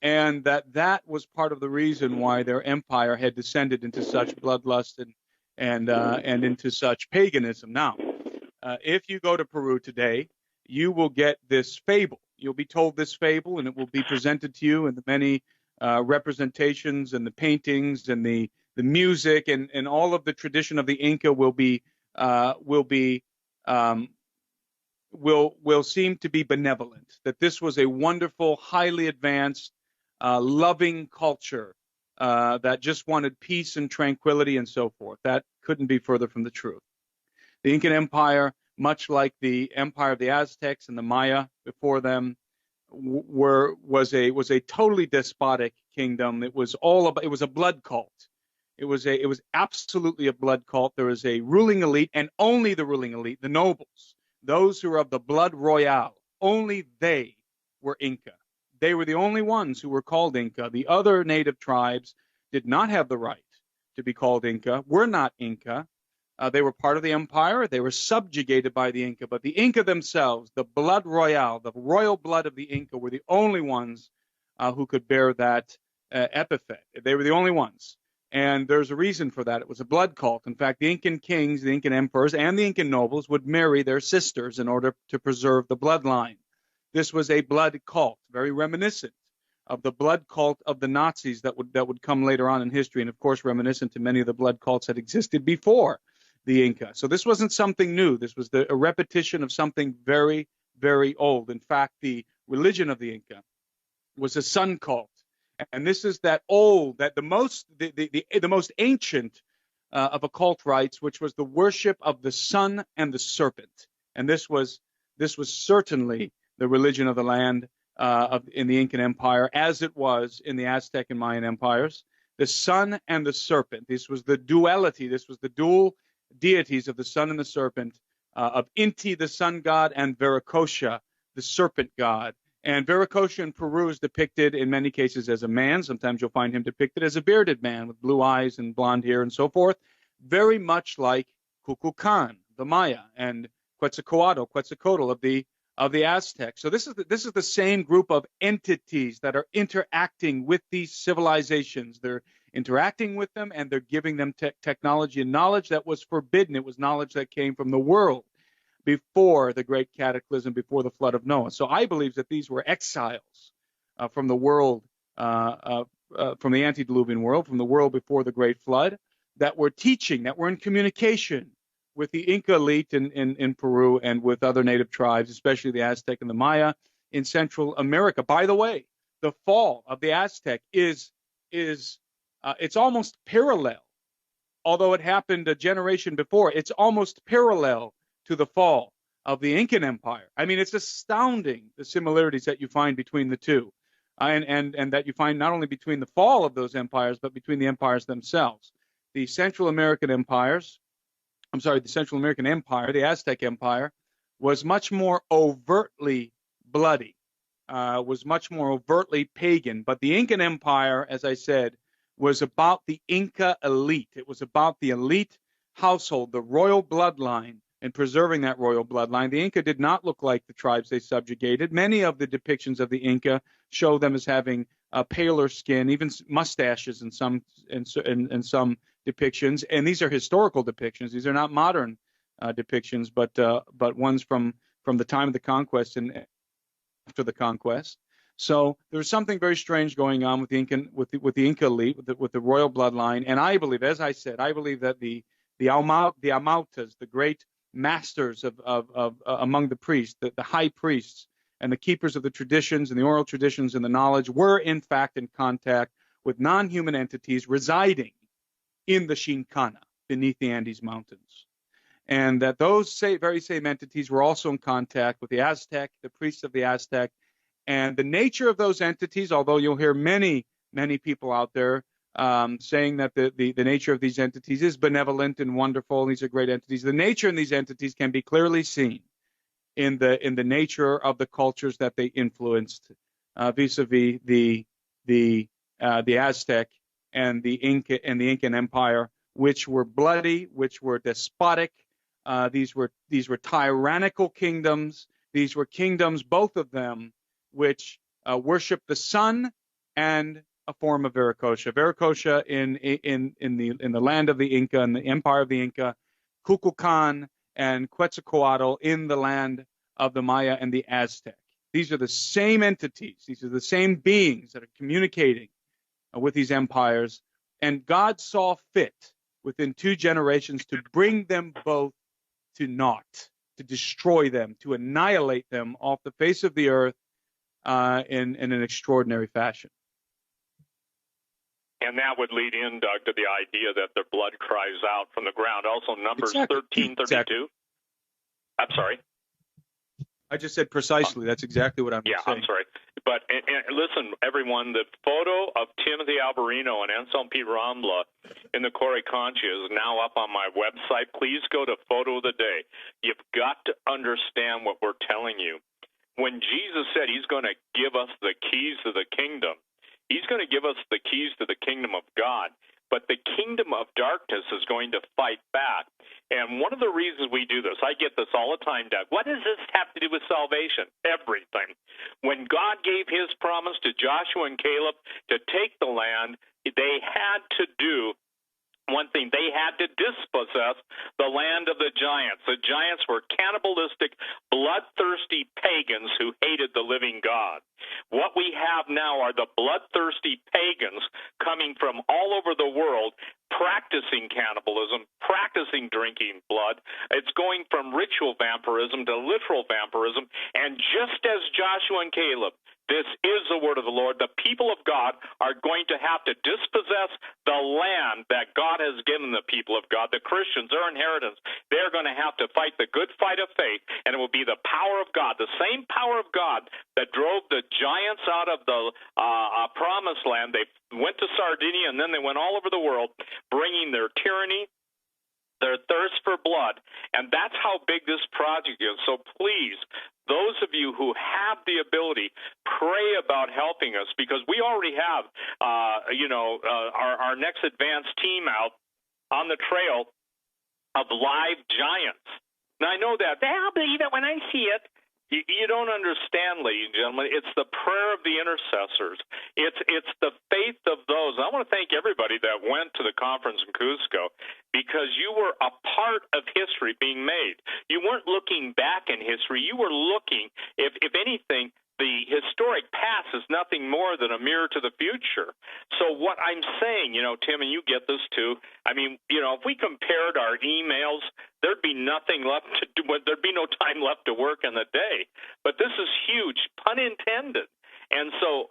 and that was part of the reason why their empire had descended into such bloodlust and into such paganism. Now, if you go to Peru today, you will get this fable. You'll be told this fable, and it will be presented to you in the many representations and the paintings and the music and all of the tradition of the Inca will seem to be benevolent. That this was a wonderful, highly advanced, loving culture that just wanted peace and tranquility and so forth. That couldn't be further from the truth. The Incan Empire, much like the empire of the Aztecs and the Maya before them, was a totally despotic kingdom. It was a blood cult. It was absolutely a blood cult. There was a ruling elite, and only the ruling elite, the nobles, those who were of the blood royale, only they were Inca. They were the only ones who were called Inca. The other native tribes did not have the right to be called Inca, were not Inca. They were part of the empire. They were subjugated by the Inca. But the Inca themselves, the blood royale, the royal blood of the Inca, were the only ones who could bear that epithet. They were the only ones. And there's a reason for that. It was a blood cult. In fact, the Incan kings, the Incan emperors, and the Incan nobles would marry their sisters in order to preserve the bloodline. This was a blood cult, very reminiscent of the blood cult of the Nazis that would come later on in history, and of course reminiscent to many of the blood cults that existed before the Inca. So this wasn't something new. This was a repetition of something very, very old. In fact, the religion of the Inca was a sun cult, and this is the most ancient of occult rites, which was the worship of the sun and the serpent. And this was certainly the religion of the land in the Incan Empire, as it was in the Aztec and Mayan empires. The sun and the serpent. This was the duality. This was the dual deities of the sun and the serpent, of Inti, the sun god, and Viracocha, the serpent god. And Viracocha in Peru is depicted in many cases as a man. Sometimes you'll find him depicted as a bearded man with blue eyes and blonde hair and so forth, very much like Kukulkan, the Maya, and Quetzalcoatl of the Aztecs. So this is the same group of entities that are interacting with these civilizations. They're interacting with them, and they're giving them technology and knowledge that was forbidden. It was knowledge that came from the world before the great cataclysm, before the flood of Noah. So I believe that these were exiles from the world, from the antediluvian world, from the world before the great flood, that were teaching, that were in communication with the Inca elite in Peru and with other native tribes, especially the Aztec and the Maya in Central America. By the way, the fall of the Aztec is it's almost parallel, although it happened a generation before. It's almost parallel to the fall of the Incan Empire. I mean, it's astounding the similarities that you find between the two, and that you find not only between the fall of those empires, but between the empires themselves. The Central American Empire, the Aztec Empire, was much more overtly bloody, was much more overtly pagan. But the Incan Empire, as I said, was about the Inca elite. It was about the elite household, the royal bloodline, and preserving that royal bloodline. The Inca did not look like the tribes they subjugated. Many of the depictions of the Inca show them as having paler skin, even mustaches in some depictions. And these are historical depictions. These are not modern depictions, but ones from the time of the conquest and after the conquest. So there's something very strange going on with the Inca elite, with the royal bloodline. And I believe, as I said, that the Amautas, the great masters of among the priests, the high priests and the keepers of the traditions and the oral traditions and the knowledge, were in fact in contact with non-human entities residing in the Shinkana, beneath the Andes Mountains. And that those very same entities were also in contact with the Aztec, the priests of the Aztec. And the nature of those entities, although you'll hear many, many people out there saying that the nature of these entities is benevolent and wonderful, these are great entities, the nature in these entities can be clearly seen in the nature of the cultures that they influenced, vis-a-vis the Aztec and the Incan Empire, which were bloody, which were despotic. These were tyrannical kingdoms. These were kingdoms, both of them, which worshiped the sun and a form of Viracocha. Viracocha in the land of the Inca and the empire of the Inca, Kukulkan and Quetzalcoatl in the land of the Maya and the Aztec. These are the same entities. These are the same beings that are communicating with these empires. And God saw fit within 2 generations to bring them both to naught, to destroy them, to annihilate them off the face of the earth in an extraordinary fashion. And that would lead in, Doug, to the idea that their blood cries out from the ground. Also, Numbers 13:32. Exactly. I'm sorry. I just said precisely. That's exactly what I'm saying. Yeah, I'm sorry. But and listen, everyone, the photo of Timothy Alberino and Anselm P. Rambla in the Corey Concha is now up on my website. Please go to Photo of the Day. You've got to understand what we're telling you. When Jesus said he's going to give us the keys to the kingdom, he's going to give us the keys to the kingdom of God. But the kingdom of darkness is going to fight back. And one of the reasons we do this, I get this all the time, Doug. What does this have to do with salvation? Everything. When God gave his promise to Joshua and Caleb to take the land, they had to do one thing. They had to dispossess the land of the giants. The giants were cannibalistic, bloodthirsty pagans who hated the living God. What we have now are the bloodthirsty pagans coming from all over the world, practicing cannibalism, practicing drinking blood. It's going from ritual vampirism to literal vampirism. And just as Joshua and Caleb, this is the word of the Lord, the people of God are going to have to dispossess the land that God has given the people of God, the Christians, their inheritance. They're going to have to fight the good fight of faith, and it will be the power of God, the same power of God that drove the giants out of the promised land. They went to Sardinia, and then they went all over the world, bringing their tyranny, their thirst for blood, and that's how big this project is. So please, those of you who have the ability, pray about helping us, because we already have, our next advanced team out on the trail of live giants. Now, I know that I'll believe it when I see it. You don't understand, ladies and gentlemen. It's the prayer of the intercessors. It's the faith of those. I want to thank everybody that went to the conference in Cusco, because you were a part of history being made. You weren't looking back in history. You were looking, if anything, the historic past is nothing more than a mirror to the future. So what I'm saying, Tim, and you get this too, I mean, if we compared our emails, there'd be nothing left to do. There'd be no time left to work in the day. But this is huge, pun intended. And so,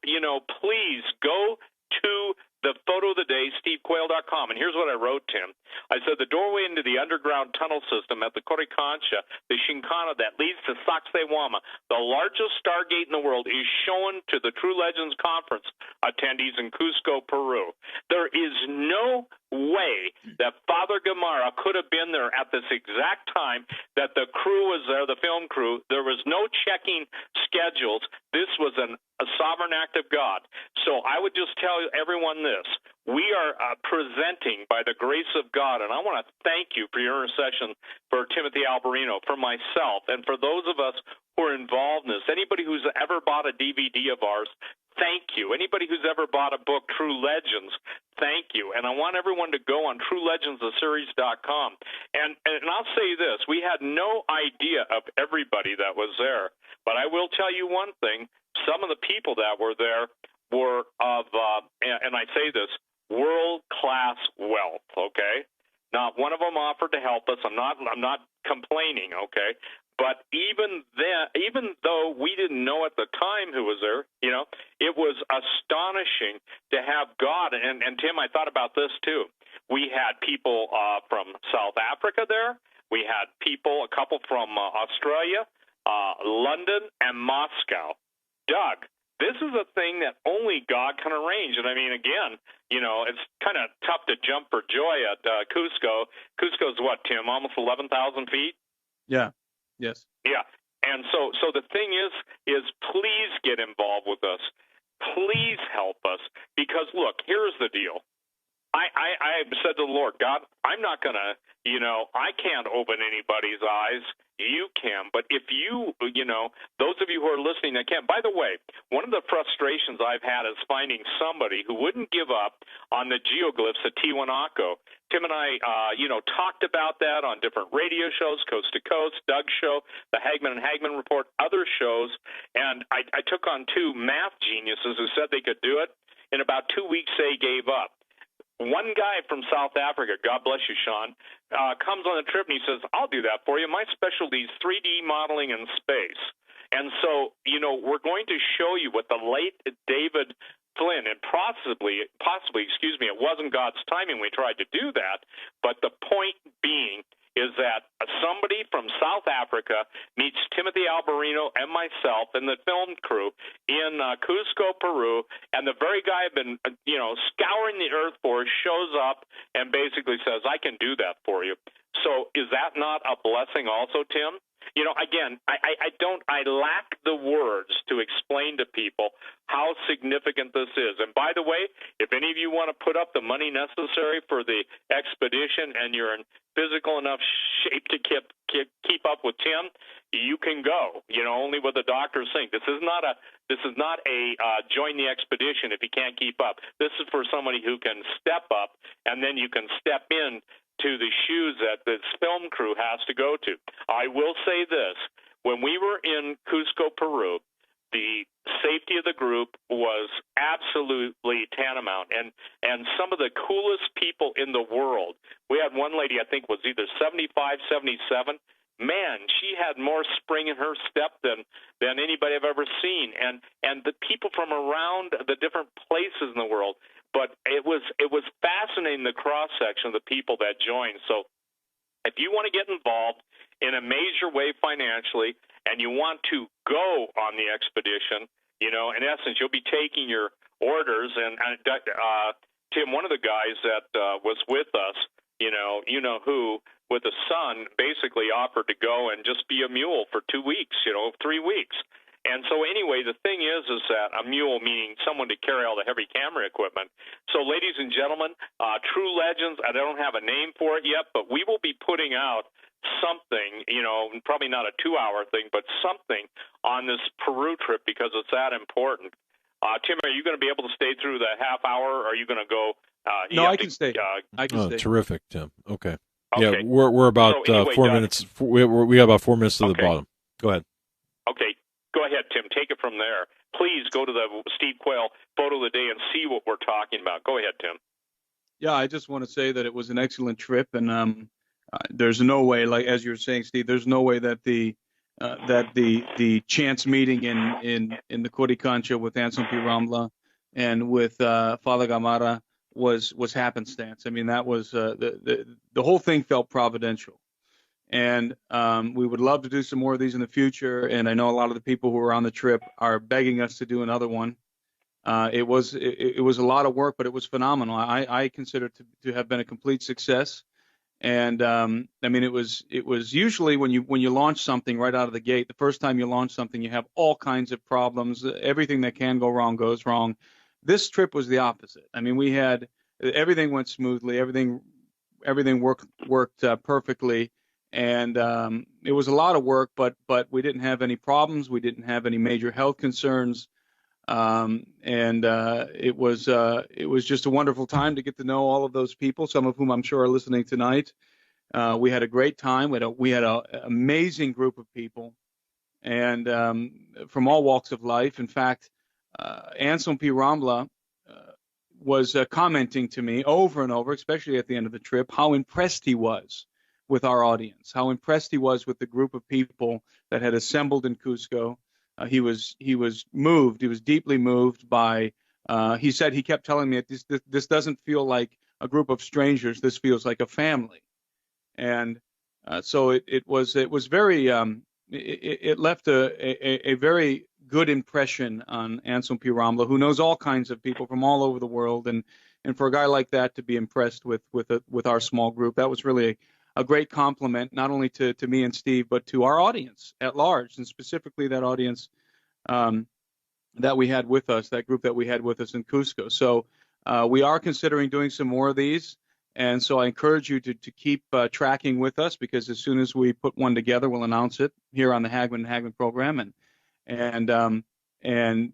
please go to the Photo of the Day, stevequayle.com. And here's what I wrote, Tim. I said, the doorway into the underground tunnel system at the Corey Concha, the Shinkana that leads to Sacsayhuama, the largest stargate in the world, is shown to the True Legends Conference attendees in Cusco, Peru. There is no way that Father Gamarra could have been there at this exact time that the crew was there, the film crew. There was no checking schedules. This was a sovereign act of God. So I would just tell everyone this. We are presenting by the grace of God, and I want to thank you for your intercession for Timothy Alberino, for myself, and for those of us who are involved in this. Anybody who's ever bought a DVD of ours, thank you. Anybody who's ever bought a book, True Legends, thank you. And I want everyone to go on TrueLegendsTheSeries.com. And I'll say this, we had no idea of everybody that was there. But I will tell you one thing, some of the people that were there were of, and I say this, world-class wealth, okay? Not one of them offered to help us. I'm not complaining, okay? But even though we didn't know at the time who was there, it was astonishing to have God. And Tim, I thought about this too. We had people from South Africa there. We had a couple from Australia, London, and Moscow. Doug, this is a thing that only God can arrange. And I mean, again, it's kind of tough to jump for joy at Cusco. Cusco's what, Tim, almost 11,000 feet? Yeah. Yes. Yeah. And so the thing is please get involved with us. Please help us. Because, look, here's the deal. I said to the Lord, God, I'm not going to, I can't open anybody's eyes. You can. But if you, those of you who are listening that can't, by the way, one of the frustrations I've had is finding somebody who wouldn't give up on the geoglyphs at Tiwanaku. Tim and I, talked about that on different radio shows, Coast to Coast, Doug's show, the Hagman and Hagman Report, other shows. And I took on two math geniuses who said they could do it. In about 2 weeks, they gave up. One guy from South Africa, God bless you, Sean, comes on the trip and he says, I'll do that for you. My specialty is 3D modeling in space. And so, we're going to show you what the late David Flynn, and possibly, it wasn't God's timing we tried to do that, but the point being is that somebody from South Africa meets Timothy Alberino and myself and the film crew in Cusco, Peru, and the very guy I've been, scouring the earth for shows up and basically says, I can do that for you. So is that not a blessing also, Tim? Again, I lack the words to explain to people how significant this is. And by the way, if any of you want to put up the money necessary for the expedition and you're in physical enough shape to keep up with Tim, you can go. Only what the doctors think. This is not a join the expedition if you can't keep up. This is for somebody who can step up, and then you can step in to the shoes that this film crew has to go to. I will say this. When we were in Cusco, Peru, the safety of the group was absolutely tantamount. And some of the coolest people in the world, we had one lady I think was either 75, 77. Man, she had more spring in her step than anybody I've ever seen. And the people from around the different places in the world. But it was fascinating, the cross-section of the people that joined. So if you want to get involved in a major way financially and you want to go on the expedition, in essence, you'll be taking your orders. And Tim, one of the guys that was with us, who, with a son, basically offered to go and just be a mule for 2 weeks, 3 weeks. And so anyway, the thing is that a mule, meaning someone to carry all the heavy camera equipment. So ladies and gentlemen, True Legends, I don't have a name for it yet, but we will be putting out something, probably not a 2-hour thing, but something on this Peru trip because it's that important. Tim, are you going to be able to stay through the half hour? Or are you going to go? No, I can stay. I can stay. Terrific, Tim. Okay. Okay. Yeah, we're about 4 minutes. We got about 4 minutes to the bottom. Go ahead. Okay. Go ahead, Tim. Take it from there. Please go to the Steve Quayle photo of the day and see what we're talking about. Go ahead, Tim. Yeah, I just want to say that it was an excellent trip, and there's no way, like as you're saying, Steve, there's no way that the chance meeting in the Coricancha with Anselm P. Rambla and with Father Gamara was happenstance. I mean, that was the whole thing felt providential. And we would love to do some more of these in the future. And I know a lot of the people who were on the trip are begging us to do another one. It was a lot of work, but it was phenomenal. I consider it to have been a complete success. And I mean, it was usually when you launch something right out of the gate, the first time you launch something, you have all kinds of problems. Everything that can go wrong goes wrong. This trip was the opposite. I mean, everything went smoothly. Everything worked perfectly. And it was a lot of work, but we didn't have any problems. We didn't have any major health concerns. It was just a wonderful time to get to know all of those people, some of whom I'm sure are listening tonight. We had a great time. We had an amazing group of people, and from all walks of life. In fact, Anselm P. Rambla was commenting to me over and over, especially at the end of the trip, how impressed he was with our audience, how impressed he was with the group of people that had assembled in Cusco. He was moved. He was deeply moved by. He said he kept telling me this doesn't feel like a group of strangers. This feels like a family, and so it was very. It left a very good impression on Anselm P. Rambla, who knows all kinds of people from all over the world, and for a guy like that to be impressed with our small group, that was really a great compliment, not only to me and Steve, but to our audience at large, and specifically that audience that we had with us, that group that we had with us in Cusco. So We are considering doing some more of these, and so I encourage you to keep tracking with us, because as soon as we put one together, we'll announce it here on the Hagman and Hagman program. And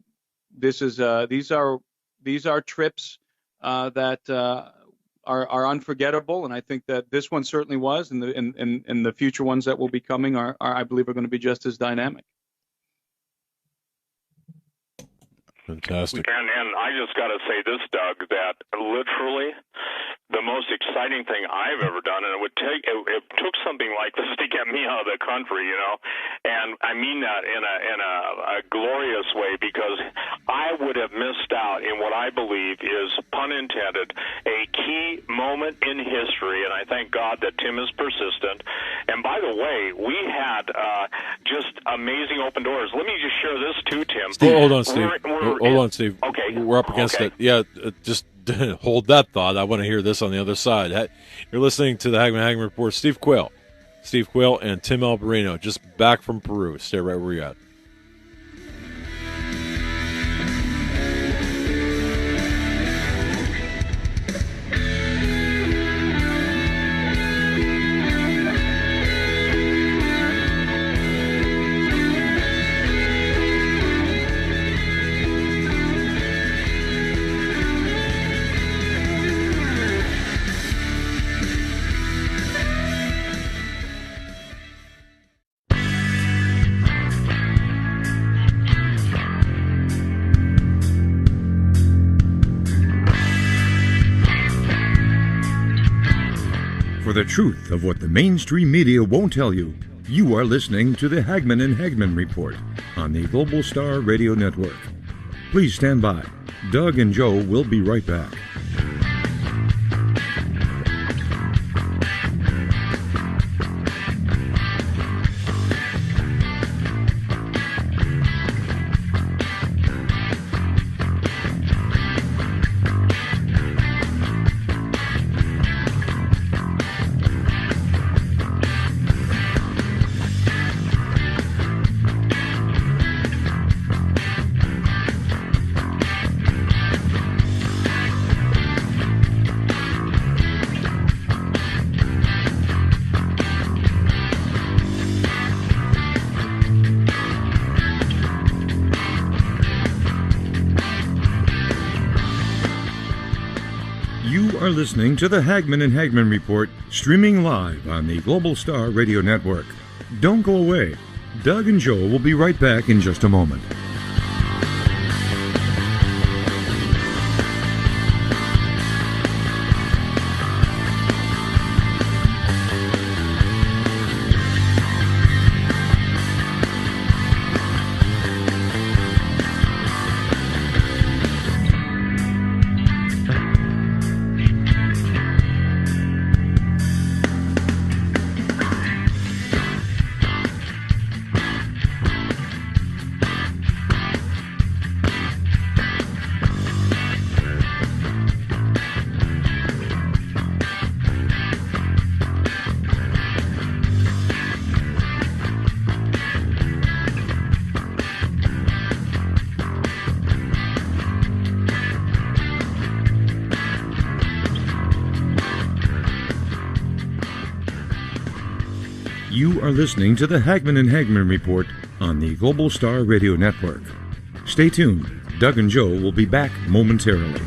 this is these are trips that are unforgettable, and I think that this one certainly was, and the future ones that will be coming are I believe are going to be just as dynamic. Fantastic. And I just got to say this, Doug, that literally the most exciting thing I've ever done, and it took something like this to get me out of the country, and I mean that in a glorious way, because I would have missed out in what I believe is, pun intended, a key moment in history, and I thank God that Tim is persistent. And by the way, we had just amazing open doors. Let me just share this too, Tim. Hold on, Steve. Hold on, Steve. Okay. We're up against it. Yeah, just hold that thought. I want to hear this on the other side. You're listening to the Hagman Report. Steve Quayle and Tim Alberino, just back from Peru. Stay right where you're at. For the truth of what the mainstream media won't tell you, you are listening to the Hagman and Hagman Report on the Global Star Radio Network. Please stand by. Doug and Joe will be right back. You are listening to the Hagman and Hagman Report, streaming live on the Global Star Radio Network. Don't go away. Doug and Joe will be right back in just a moment. You are listening to the Hagman and Hagman Report on the Global Star Radio Network. Stay tuned. Doug and Joe will be back momentarily.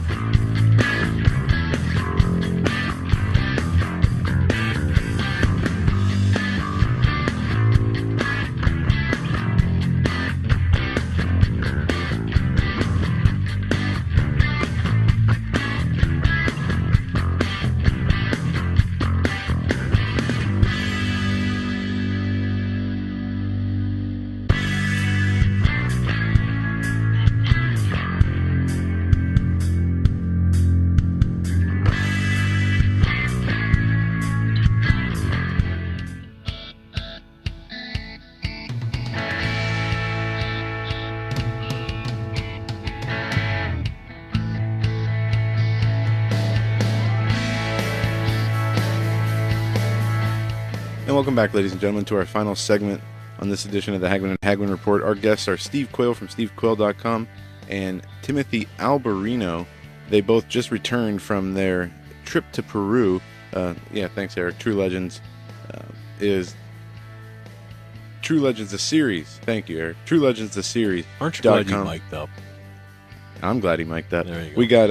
And welcome back, ladies and gentlemen, to our final segment on this edition of the Hagman and Hagman Report. Our guests are Steve Quayle from stevequayle.com and Timothy Alberino They both just returned from their trip to Peru. Yeah, thanks, Eric. True Legends is True Legends the series. Thank you, Eric. True Legends the series. Aren't you glad you mic'd up? I'm glad he mic'd up. There you go. We got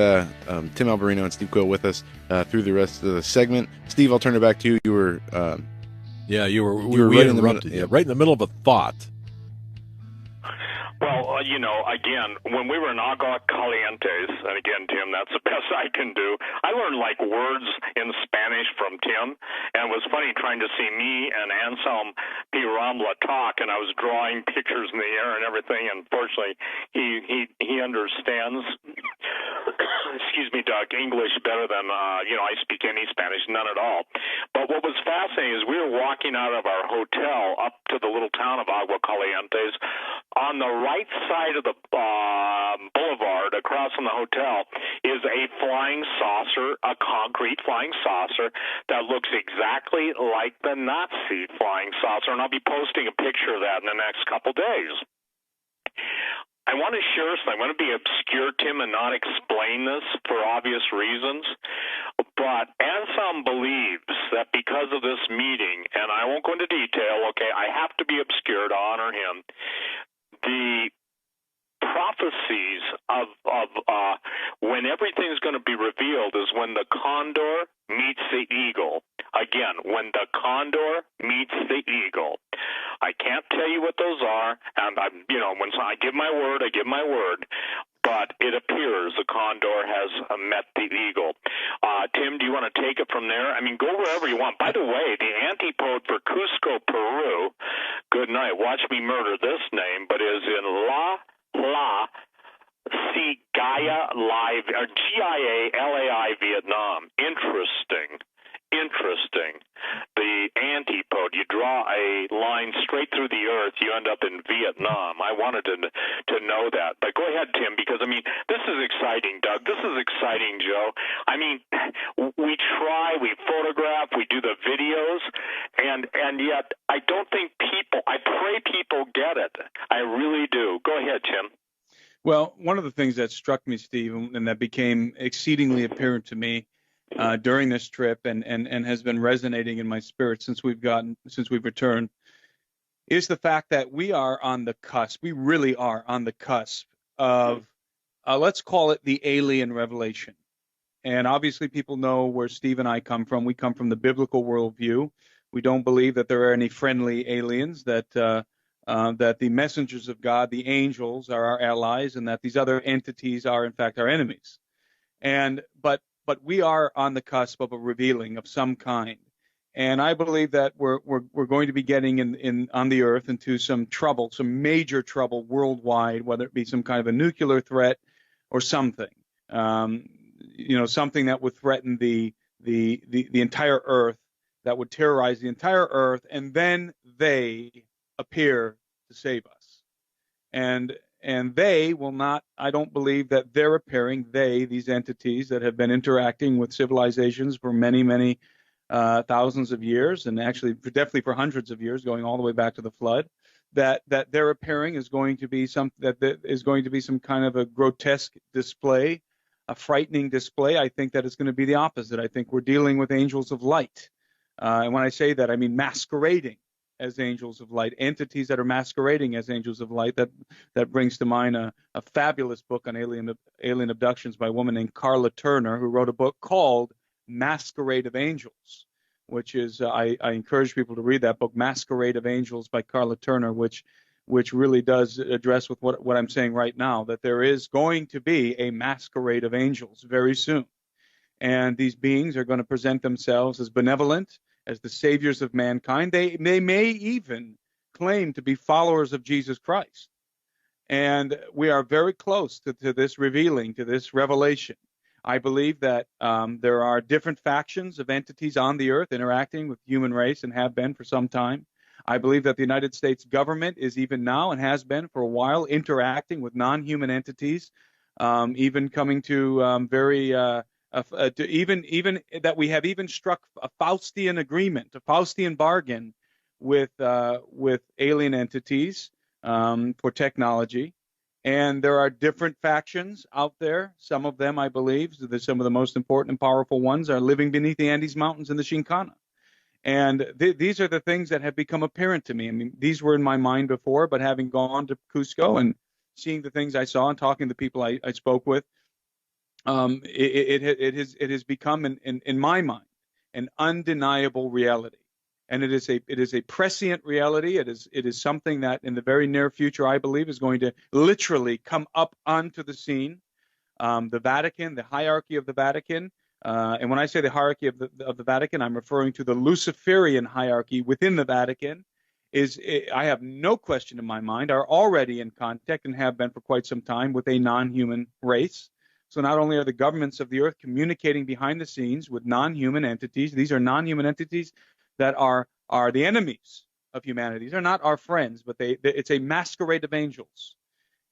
Tim Alberino and Steve Quayle with us through the rest of the segment. Steve, I'll turn it back to you. You were we right interrupted you. Right in the middle of a thought. Well, again, when we were in Agua Calientes, and again, Tim, that's the best I can do. I learned like words in Spanish from Tim, and it was funny trying to see me and Anselm P. Rambla talk, and I was drawing pictures in the air and everything. And fortunately, he understands. Excuse me, Doug, English better than I speak any Spanish, none at all. But what was fascinating is we were walking out of our hotel up to the little town of Agua Calientes. On the right side of the boulevard across from the hotel is a flying saucer, a concrete flying saucer that looks exactly like the Nazi flying saucer, and I'll be posting a picture of that in the next couple days. I want to share something. I want to be obscure, Tim, and not explain this for obvious reasons. But Anselm believes that because of this meeting, and I won't go into detail, okay, I have to be obscure to honor him, the prophecies of when everything's going to be revealed is when the condor meets the eagle. Again, when the condor meets the eagle. I can't tell you what those are, and when I give my word, I give my word. But it appears the condor has met the eagle. Tim, do you want to take it from there? I mean, go wherever you want. By the way, the antipode for Cusco, Peru, good night, watch me murder this name, but is in Gialai, Vietnam. Interesting. The antipode, you draw a line straight through the earth, you end up in Vietnam. I wanted to know that. But go ahead, Tim, because, this is exciting, Doug. This is exciting, Joe. We try, we photograph, we do the videos, and yet I don't think I pray people get it. I really do. Go ahead, Tim. Well, one of the things that struck me, Steve, and that became exceedingly apparent to me during this trip and has been resonating in my spirit since we've returned, is the fact that we are on the cusp. We really are on the cusp of, let's call it the alien revelation. And obviously people know where Steve and I come from. We come from the biblical worldview. We don't believe that there are any friendly aliens, that the messengers of God, the angels, are our allies, and that these other entities are, in fact, our enemies. But we are on the cusp of a revealing of some kind. And I believe that we're going to be getting on the earth into some trouble, some major trouble worldwide, whether it be some kind of a nuclear threat or something, something that would threaten the entire earth, that would terrorize the entire earth, and then they appear to save us. And they will not, I don't believe that they're appearing, these entities that have been interacting with civilizations for many, many thousands of years, and actually definitely for hundreds of years, going all the way back to the flood, that their appearing is going to be some kind of a grotesque display, a frightening display. I think that it's going to be the opposite. I think we're dealing with angels of light. And when I say that, I mean masquerading as angels of light, entities that are masquerading as angels of light. That brings to mind a fabulous book on alien abductions by a woman named Carla Turner, who wrote a book called Masquerade of Angels, which is I encourage people to read that book, Masquerade of Angels by Carla Turner, which really does address with what I'm saying right now, that there is going to be a masquerade of angels very soon. And these beings are going to present themselves as benevolent, as the saviors of mankind. They may even claim to be followers of Jesus Christ. And we are very close to this revealing, to this revelation. I believe that there are different factions of entities on the earth interacting with the human race and have been for some time. I believe that the United States government is even now and has been for a while interacting with non-human entities, even coming to even that we have even struck a Faustian agreement, a Faustian bargain with alien entities for technology. And there are different factions out there. Some of them, I believe, some of the most important and powerful ones are living beneath the Andes Mountains in the Shinkana. And these are the things that have become apparent to me. I mean, these were in my mind before, but having gone to Cusco and seeing the things I saw and talking to people I spoke with, it has become in my mind an undeniable reality, and it is a prescient reality. It is something that in the very near future, I believe, is going to literally come up onto the scene. The Vatican, the hierarchy of the Vatican. And when I say the hierarchy of the Vatican, I'm referring to the Luciferian hierarchy within the Vatican. I have no question in my mind, are already in contact and have been for quite some time with a non-human race. So not only are the governments of the earth communicating behind the scenes with non-human entities, these are non-human entities that are the enemies of humanity. These are not our friends, but it's a masquerade of angels.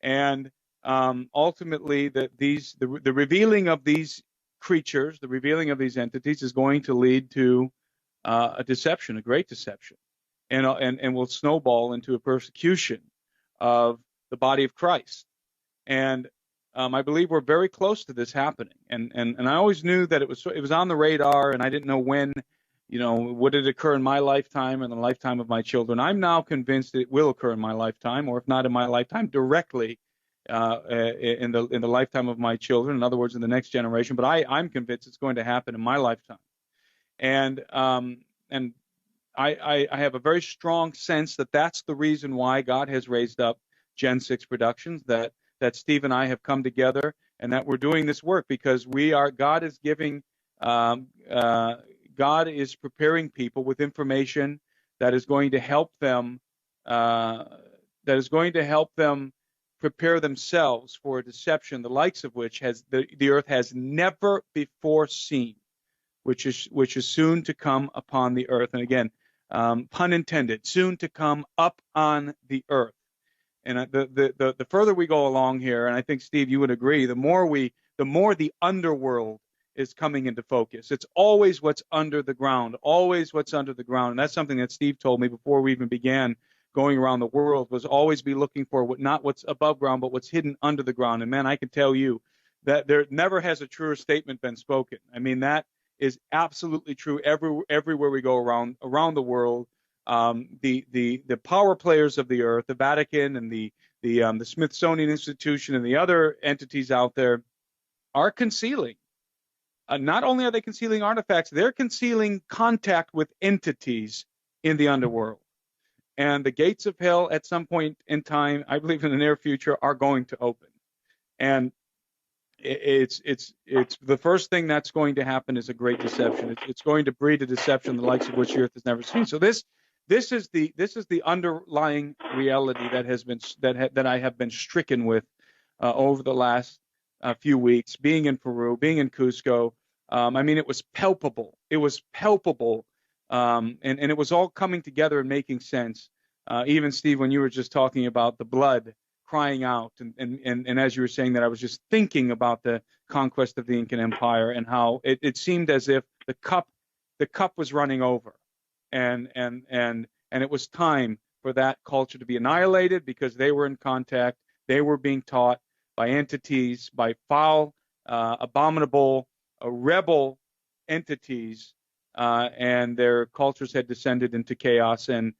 And ultimately, the revealing of these creatures, the revealing of these entities, is going to lead to a deception, a great deception, and will snowball into a persecution of the body of Christ. And I believe we're very close to this happening. And I always knew that it was on the radar, and I didn't know when. Would it occur in my lifetime and the lifetime of my children? I'm now convinced it will occur in my lifetime, or if not in my lifetime, directly in the lifetime of my children. In other words, in the next generation. But I'm convinced it's going to happen in my lifetime. And I have a very strong sense that that's the reason why God has raised up Gen 6 Productions, that Steve and I have come together, and that we're doing this work because God is giving. God is preparing people with information that is going to help them, prepare themselves for a deception, the likes of which the earth has never before seen, which is soon to come upon the earth. And again, pun intended, soon to come up on the earth. And the further we go along here, and I think, Steve, you would agree, the more the underworld is coming into focus. It's always what's under the ground, always what's under the ground. And that's something that Steve told me before we even began going around the world, was always be looking for not what's above ground, but what's hidden under the ground. And man, I can tell you that there never has a truer statement been spoken. I mean, that is absolutely true everywhere we go around the world. The power players of the earth, the Vatican and the Smithsonian Institution and the other entities out there are concealing. Not only are they concealing artifacts, they're concealing contact with entities in the underworld. And the gates of hell at some point in time, I believe in the near future, are going to open. And it's the first thing that's going to happen is a great deception. It's going to breed a deception the likes of which the earth has never seen. So this is the underlying reality that I have been stricken with over the last few weeks, being in Peru, being in Cusco. I mean, it was palpable. It was palpable, and it was all coming together and making sense. Even, Steve, when you were just talking about the blood crying out, and as you were saying that, I was just thinking about the conquest of the Incan Empire and how it seemed as if the cup was running over, and it was time for that culture to be annihilated because they were in contact. They were being taught by entities, by foul, abominable, rebel entities, and their cultures had descended into chaos. And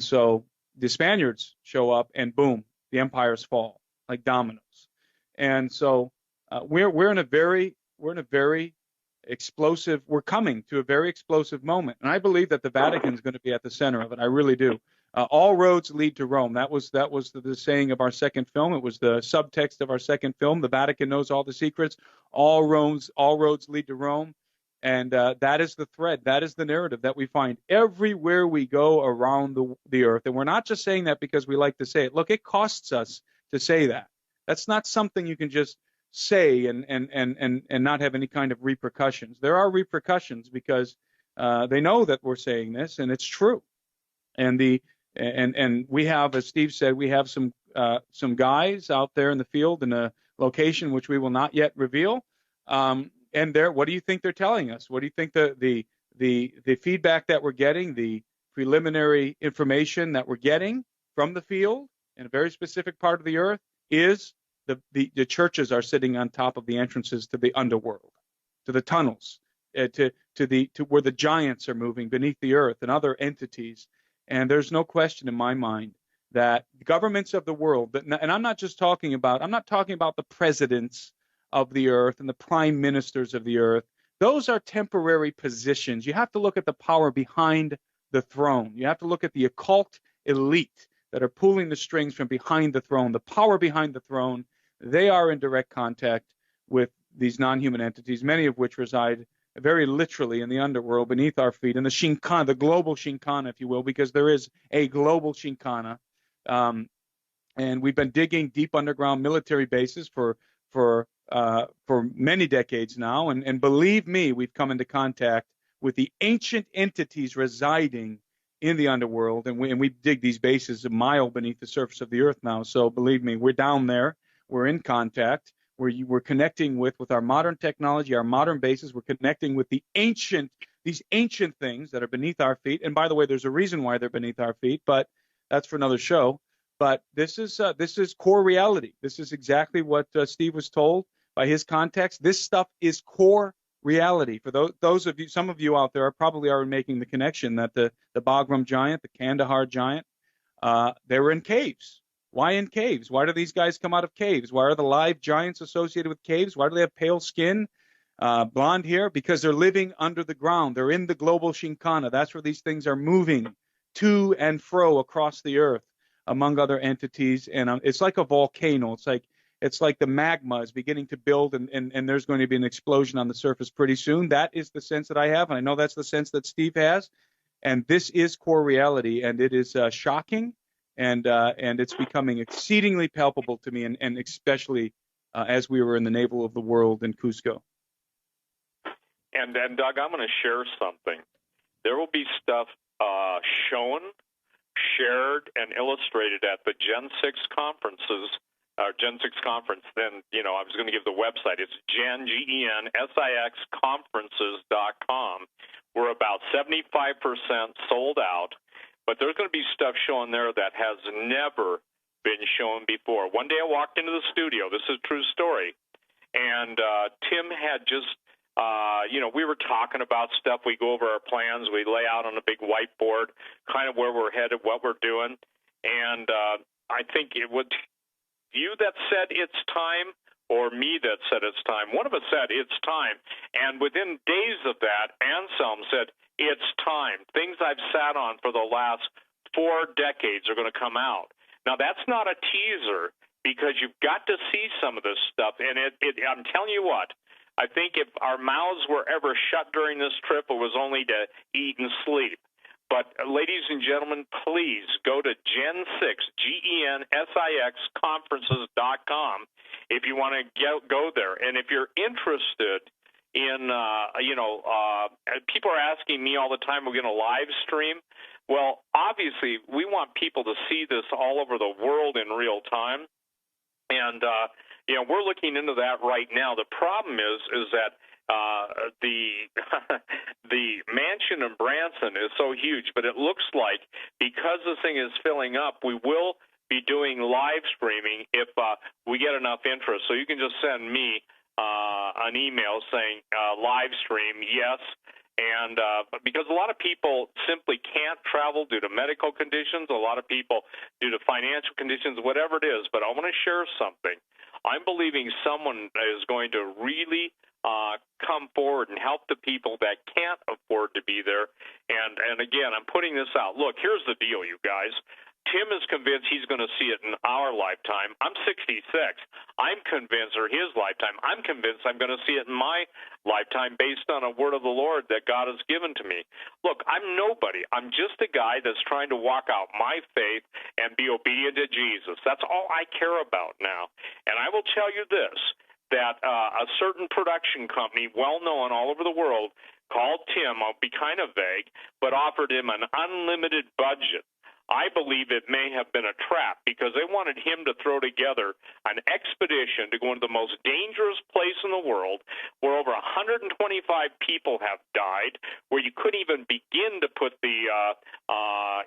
so the Spaniards show up, and boom, the empires fall like dominoes. And so we're in a very explosive. We're coming to a very explosive moment, and I believe that the Vatican is going to be at the center of it. I really do. All roads lead to Rome. That was the saying of our second film. It was the subtext of our second film. The Vatican knows all the secrets. All roads lead to Rome. And that is the thread. That is the narrative that we find everywhere we go around the earth. And we're not just saying that because we like to say it. Look, it costs us to say that. That's not something you can just say and not have any kind of repercussions. There are repercussions because they know that we're saying this, and it's true. And we have, as Steve said, we have some guys out there in the field in a location which we will not yet reveal. And what do you think they're telling us? What do you think the feedback that we're getting, the preliminary information that we're getting from the field in a very specific part of the earth is the churches are sitting on top of the entrances to the underworld, to the tunnels, to where the giants are moving beneath the earth and other entities. And there's no question in my mind that governments of the world, and I'm not talking about the presidents of the earth and the prime ministers of the earth. Those are temporary positions. You have to look at the power behind the throne. You have to look at the occult elite that are pulling the strings from behind the throne, the power behind the throne. They are in direct contact with these non-human entities, many of which reside very literally in the underworld beneath our feet, in the Shinkana, the global Shinkana, if you will, because there is a global Shinkana. And we've been digging deep underground military bases for many decades now. And believe me, we've come into contact with the ancient entities residing in the underworld. And we dig these bases a mile beneath the surface of the earth now. So believe me, we're down there. We're in contact. We're connecting with our modern technology, our modern bases. We're connecting with these ancient things that are beneath our feet. And by the way, there's a reason why they're beneath our feet, but that's for another show. But this is core reality. This is exactly what Steve was told by his contacts. This stuff is core reality. For those of you, some of you out there probably are making the connection that the Bagram giant, the Kandahar giant, they were in caves. Why in caves? Why do these guys come out of caves? Why are the live giants associated with caves? Why do they have pale skin, blonde hair? Because they're living under the ground. They're in the global Shinkana. That's where these things are moving to and fro across the earth, among other entities. And it's like a volcano. It's like the magma is beginning to build, and there's going to be an explosion on the surface pretty soon. That is the sense that I have, and I know that's the sense that Steve has. And this is core reality, and it is shocking. And it's becoming exceedingly palpable to me, and especially as we were in the navel of the world in Cusco. And Doug, I'm going to share something. There will be stuff shown, shared, and illustrated at the Gen 6 conferences, Gen 6 conference. Then, I was going to give the website. It's GENSIX conferences.com. We're about 75% sold out. But there's going to be stuff shown there that has never been shown before. One day I walked into the studio. This is a true story. And Tim had just, we were talking about stuff. We go over our plans. We lay out on a big whiteboard kind of where we're headed, what we're doing. And I think it was you that said it's time or me that said it's time. One of us said it's time. And within days of that, Anselm said, it's time. Things I've sat on for the last 4 decades are going to come out. Now, that's not a teaser because you've got to see some of this stuff. And I'm telling you what, I think if our mouths were ever shut during this trip, it was only to eat and sleep. But, ladies and gentlemen, please go to Gen 6, GENSIX conferences.com if you want to go there. And if you're interested in, people are asking me all the time, we're going to live stream. Well, obviously, we want people to see this all over the world in real time. And, we're looking into that right now. The problem is that the mansion in Branson is so huge, but it looks like because this thing is filling up, we will be doing live streaming if we get enough interest. So you can just send me an email saying live stream, yes. And because a lot of people simply can't travel due to medical conditions, a lot of people due to financial conditions, whatever it is. But I want to share something. I'm believing someone is going to really come forward and help the people that can't afford to be there. And again, I'm putting this out. Look, here's the deal, you guys. Tim is convinced he's going to see it in our lifetime. I'm 66. I'm convinced, or his lifetime, I'm convinced I'm going to see it in my lifetime based on a word of the Lord that God has given to me. Look, I'm nobody. I'm just a guy that's trying to walk out my faith and be obedient to Jesus. That's all I care about now. And I will tell you this, that a certain production company, well-known all over the world, called Tim, I'll be kind of vague, but offered him an unlimited budget I believe it may have been a trap because they wanted him to throw together an expedition to go into the most dangerous place in the world where over 125 people have died, where you couldn't even begin to put the,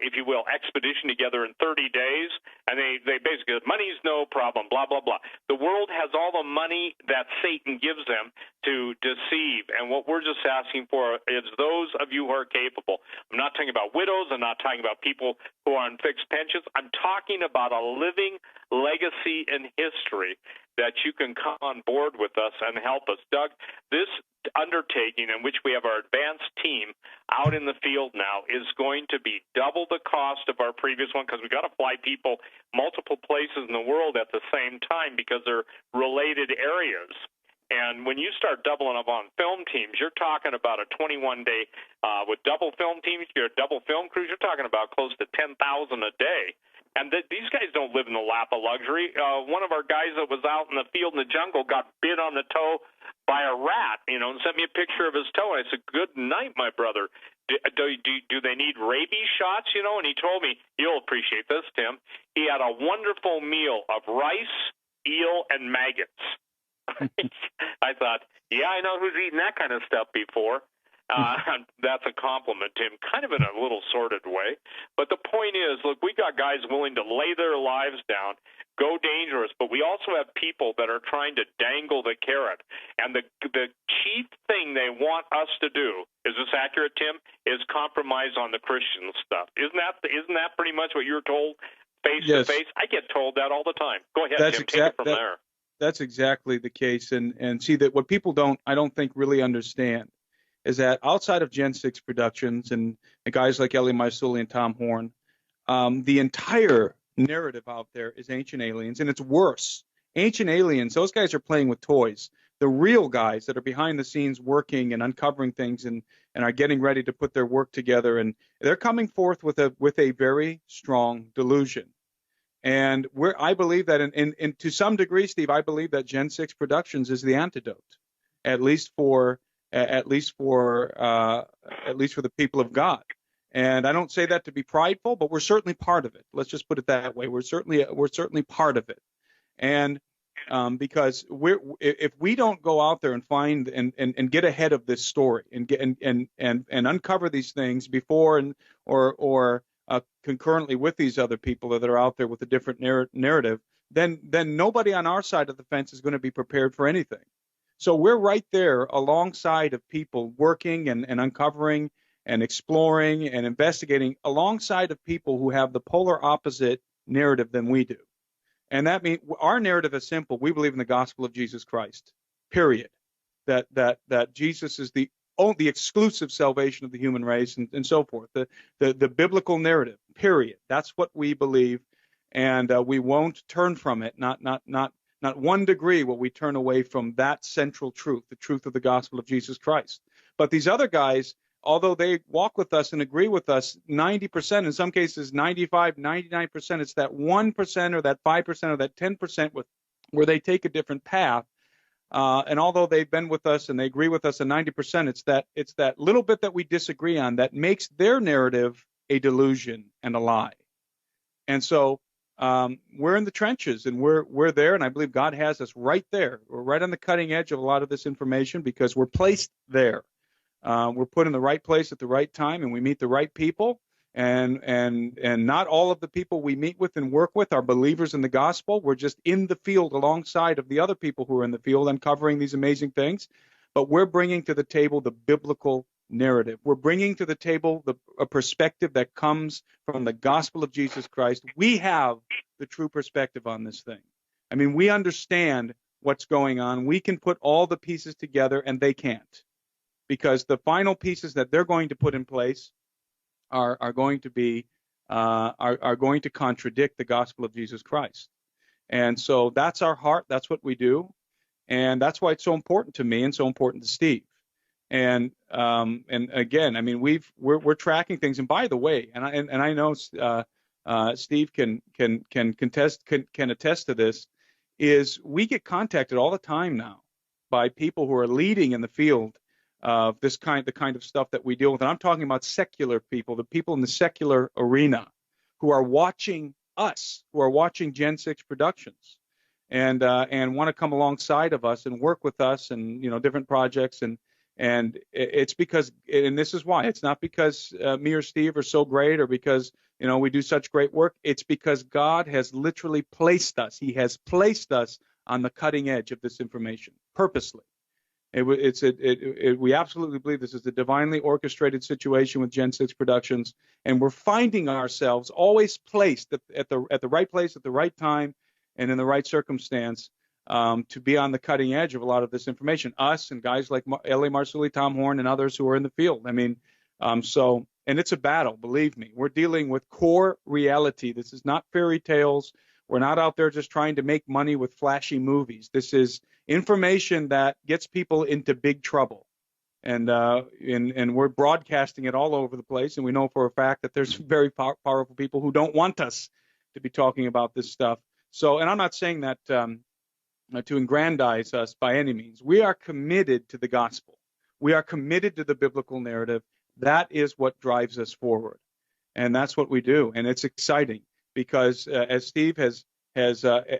if you will, expedition together in 30 days. And they basically said, money's no problem, blah, blah, blah. The world has all the money that Satan gives them to deceive. And what we're just asking for is those of you who are capable. I'm not talking about widows. I'm not talking about people who are on fixed pensions. I'm talking about a living legacy in history that you can come on board with us and help us. Doug, this undertaking in which we have our advanced team out in the field now is going to be double the cost of our previous one because we've got to fly people multiple places in the world at the same time because they're related areas. And when you start doubling up on film teams, you're talking about a 21-day with double film teams, your double film crews, you're talking about close to 10,000 a day. And these guys don't live in the lap of luxury. One of our guys that was out in the field in the jungle got bit on the toe by a rat, and sent me a picture of his toe. And I said, good night, my brother. Do they need rabies shots, And he told me, you'll appreciate this, Tim. He had a wonderful meal of rice, eel, and maggots. I thought, yeah, I know who's eaten that kind of stuff before. That's a compliment to him, kind of in a little sordid way. But the point is, look, we got guys willing to lay their lives down, go dangerous, but we also have people that are trying to dangle the carrot. And the chief thing they want us to do, is this accurate, Tim, is compromise on the Christian stuff. Isn't that pretty much what you're told face to face? I get told that all the time. Go ahead, Tim, take it from there. That's exactly the case. And see that what people I don't think really understand is that outside of Gen 6 Productions and guys like Ellie Maisuli and Tom Horn, the entire narrative out there is Ancient Aliens, and it's worse. Ancient Aliens, those guys are playing with toys. The real guys that are behind the scenes working and uncovering things and are getting ready to put their work together, and they're coming forth with a very strong delusion. And I believe that in to some degree, Steve, I believe that Gen 6 Productions is the antidote, at least for the people of God. And I don't say that to be prideful, but we're certainly part of it. Let's just put it that way. We're certainly part of it. And because if we don't go out there and find and get ahead of this story and uncover these things before or concurrently with these other people that are out there with a different narrative, then nobody on our side of the fence is going to be prepared for anything. So we're right there alongside of people working and uncovering and exploring and investigating alongside of people who have the polar opposite narrative than we do. And that means our narrative is simple. We believe in the gospel of Jesus Christ, period. That Jesus is the exclusive salvation of the human race and so forth. The biblical narrative, period. That's what we believe, and we won't turn from it. Not 1 degree will we turn away from that central truth, the truth of the gospel of Jesus Christ. But these other guys, although they walk with us and agree with us 90%, in some cases 95, 99%, it's that 1% or that 5% or that 10% where they take a different path. And although they've been with us and they agree with us at 90%, it's that little bit that we disagree on that makes their narrative a delusion and a lie. And so we're in the trenches and we're there, and I believe God has us right there. We're right on the cutting edge of a lot of this information because we're placed there. We're put in the right place at the right time, and we meet the right people. And not all of the people we meet with and work with are believers in the gospel. We're just in the field alongside of the other people who are in the field uncovering these amazing things. But we're bringing to the table the biblical narrative. We're bringing to the table a perspective that comes from the gospel of Jesus Christ. We have the true perspective on this thing. I mean, we understand what's going on. We can put all the pieces together, and they can't, because the final pieces that they're going to put in place are going to contradict the gospel of Jesus Christ. And so that's our heart. That's what we do. And that's why it's so important to me and so important to Steve. And again, I mean, we're tracking things. And by the way, and I know Steve can attest to this, is we get contacted all the time now by people who are leading in the field of the kind of stuff that we deal with. And I'm talking about secular people, the people in the secular arena who are watching us, who are watching Gen 6 Productions, and want to come alongside of us and work with us, and different projects, and it's because, and this is why, it's not because me or Steve are so great, or because we do such great work. It's because God has literally placed us. He has placed us on the cutting edge of this information purposely. We absolutely believe this is a divinely orchestrated situation with Gen 6 Productions, and we're finding ourselves always placed at the right place at the right time and in the right circumstance to be on the cutting edge of a lot of this information. Us and guys like L.A. Marsuli, Tom Horn, and others who are in the field. I mean, and it's a battle, believe me. We're dealing with core reality. This is not fairy tales. We're not out there just trying to make money with flashy movies. This is information that gets people into big trouble. And we're broadcasting it all over the place. And we know for a fact that there's very powerful people who don't want us to be talking about this stuff. So, and I'm not saying that to aggrandize us by any means. We are committed to the gospel. We are committed to the biblical narrative. That is what drives us forward. And that's what we do. And it's exciting because, as Steve has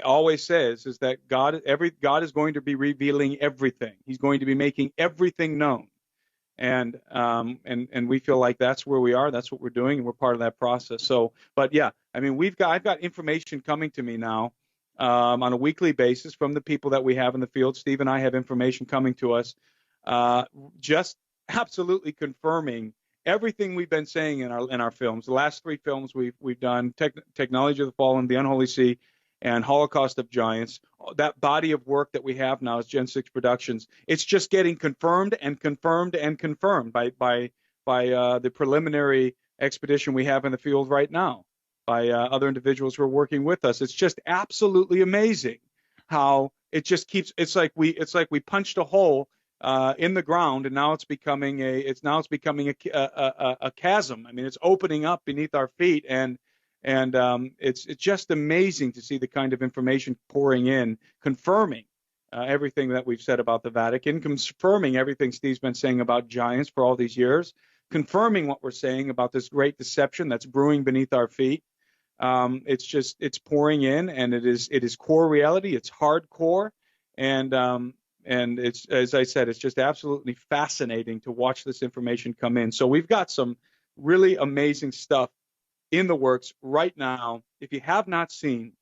always says, is that God is going to be revealing everything. He's going to be making everything known. And we feel like that's where we are. That's what we're doing, and we're part of that process. So, but yeah, I mean, I've got information coming to me now on a weekly basis from the people that we have in the field. Steve and I have information coming to us, just absolutely confirming everything we've been saying in our films. The last 3 films we've done: Technology of the Fallen, The Unholy Sea, and Holocaust of Giants. That body of work that we have now is Gen 6 Productions. It's just getting confirmed and confirmed and confirmed by the preliminary expedition we have in the field right now, by other individuals who are working with us. It's just absolutely amazing how it just keeps. It's like we punched a hole in the ground, and now it's becoming a chasm. I mean, it's opening up beneath our feet, and it's just amazing to see the kind of information pouring in, confirming everything that we've said about the Vatican, confirming everything Steve's been saying about giants for all these years, confirming what we're saying about this great deception that's brewing beneath our feet. It's pouring in, and it is core reality. It's hardcore, and it's, as I said, it's just absolutely fascinating to watch this information come in. So we've got some really amazing stuff in the works right now. If you have not seen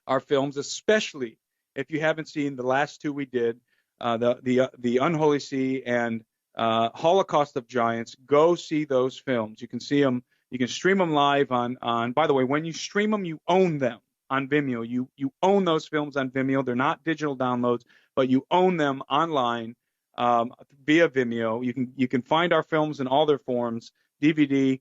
our films, especially if you haven't seen the last 2 we did, the Unholy Sea and Holocaust of Giants, go see those films. You can see them. You can stream them live on. By the way, when you stream them, you own them on Vimeo. You own those films on Vimeo. They're not digital downloads, but you own them online via Vimeo. You can find our films in all their forms: DVD,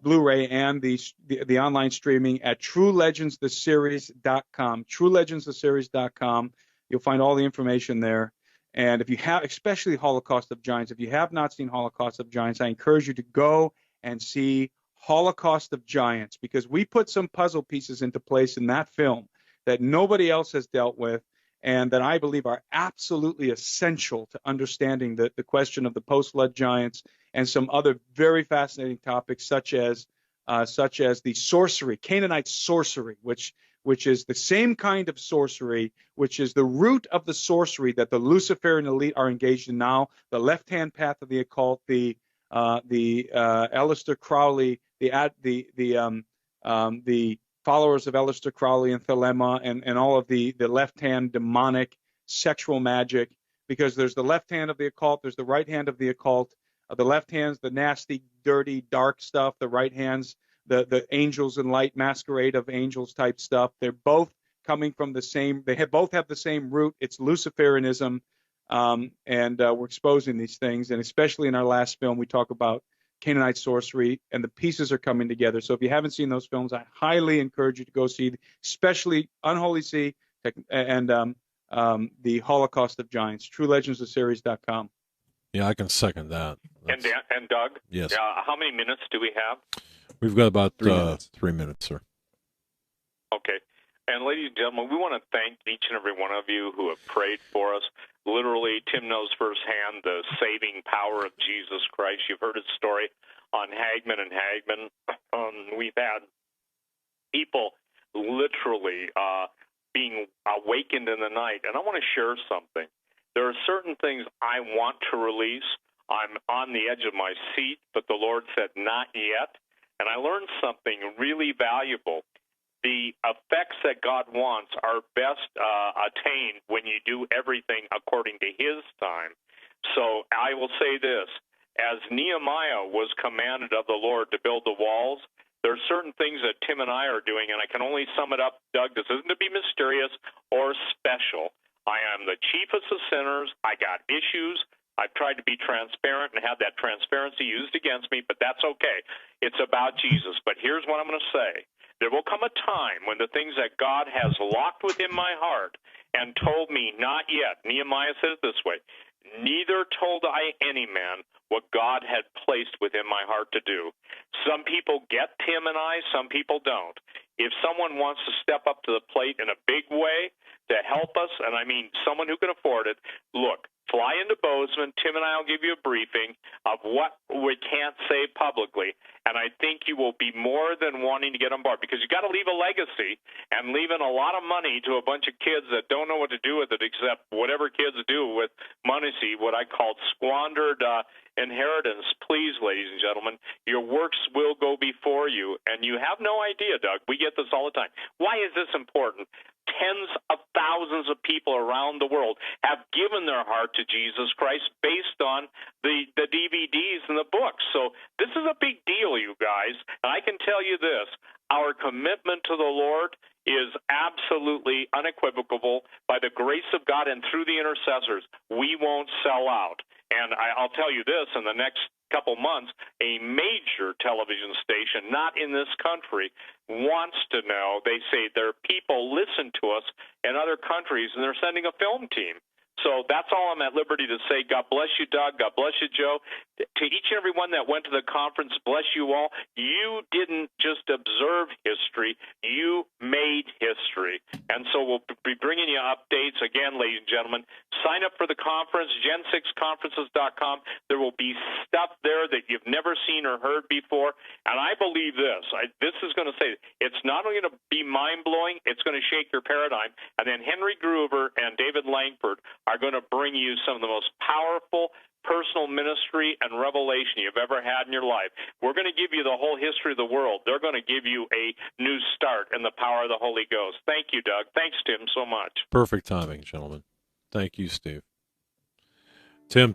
Blu-ray, and the online streaming at TrueLegendsTheSeries.com. TrueLegendsTheSeries.com. You'll find all the information there. And if you have, especially Holocaust of Giants, if you have not seen Holocaust of Giants, I encourage you to go and see Holocaust of Giants, because we put some puzzle pieces into place in that film that nobody else has dealt with, and that I believe are absolutely essential to understanding the question of the post-flood giants and some other very fascinating topics, such as the sorcery, Canaanite sorcery, which is the same kind of sorcery, which is the root of the sorcery that the Luciferian elite are engaged in now, the left-hand path of the occult, the Aleister Crowley, the followers of Aleister Crowley and Thelema, and all of the left-hand demonic sexual magic, because there's the left hand of the occult, there's the right hand of the occult. The left hand's the nasty, dirty, dark stuff. The right hand's the angels and light, masquerade of angels type stuff. They're both coming from the same. Both have the same root. It's Luciferianism, and we're exposing these things. And especially in our last film, we talk about Canaanite sorcery, and the pieces are coming together. So if you haven't seen those films, I highly encourage you to go see, especially Unholy Sea and the Holocaust of Giants. TrueLegendsTheSeries.com. Yeah, I can second that. And Doug? Yes. How many minutes do we have? We've got about 3 minutes. 3 minutes, sir. Okay. And ladies and gentlemen, we want to thank each and every one of you who have prayed for us. Literally, Tim knows firsthand the saving power of Jesus Christ. You've heard his story on Hagman and Hagman. We've had people literally being awakened in the night. And I want to share something. There are certain things I want to release. I'm on the edge of my seat, but the Lord said, not yet. And I learned something really valuable. The effects that God wants are best attained when you do everything according to His time. So I will say this. As Nehemiah was commanded of the Lord to build the walls, there are certain things that Tim and I are doing, and I can only sum it up, Doug. This isn't to be mysterious or special. I am the chiefest of sinners. I got issues. I've tried to be transparent and have that transparency used against me, but that's okay. It's about Jesus. But here's what I'm going to say. There will come a time when the things that God has locked within my heart and told me, not yet. Nehemiah says it this way, neither told I any man what God had placed within my heart to do. Some people get Tim and I, some people don't. If someone wants to step up to the plate in a big way to help us, and I mean someone who can afford it, look, fly into Bozeman. Tim and I will give you a briefing of what we can't say publicly, and I think you will be more than wanting to get on board, because you got to leave a legacy, and leaving a lot of money to a bunch of kids that don't know what to do with it except whatever kids do with money, see what I call squandered inheritance. Please, ladies and gentlemen, your works will go before you, and you have no idea, Doug. We get this all the time. Why is this important? Tens of thousands of people around the world have given their heart to Jesus Christ based on the DVDs and the books. So this is a big deal, you guys. And I can tell you this, our commitment to the Lord is absolutely unequivocal. By the grace of God and through the intercessors, we won't sell out. And I'll tell you this, in the next couple months, a major television station, not in this country, wants to know. They say their people listen to us in other countries, and they're sending a film team. So that's all I'm at liberty to say. God bless you, Doug. God bless you, Joe. To each and every one that went to the conference, bless you all. You didn't just observe history. You made history. And so we'll be bringing you updates. Again, ladies and gentlemen, sign up for the conference, gen6conferences.com. There will be stuff there that you've never seen or heard before. And I believe this. This is going to say it's not only going to be mind-blowing, it's going to shake your paradigm. And then Henry Groover and David Langford are going to bring you some of the most powerful personal ministry and revelation you've ever had in your life. We're going to give you the whole history of the world. They're going to give you a new start in the power of the Holy Ghost. Thank you, Doug. Thanks, Tim, so much. Perfect timing, gentlemen. Thank you, Steve. Tim,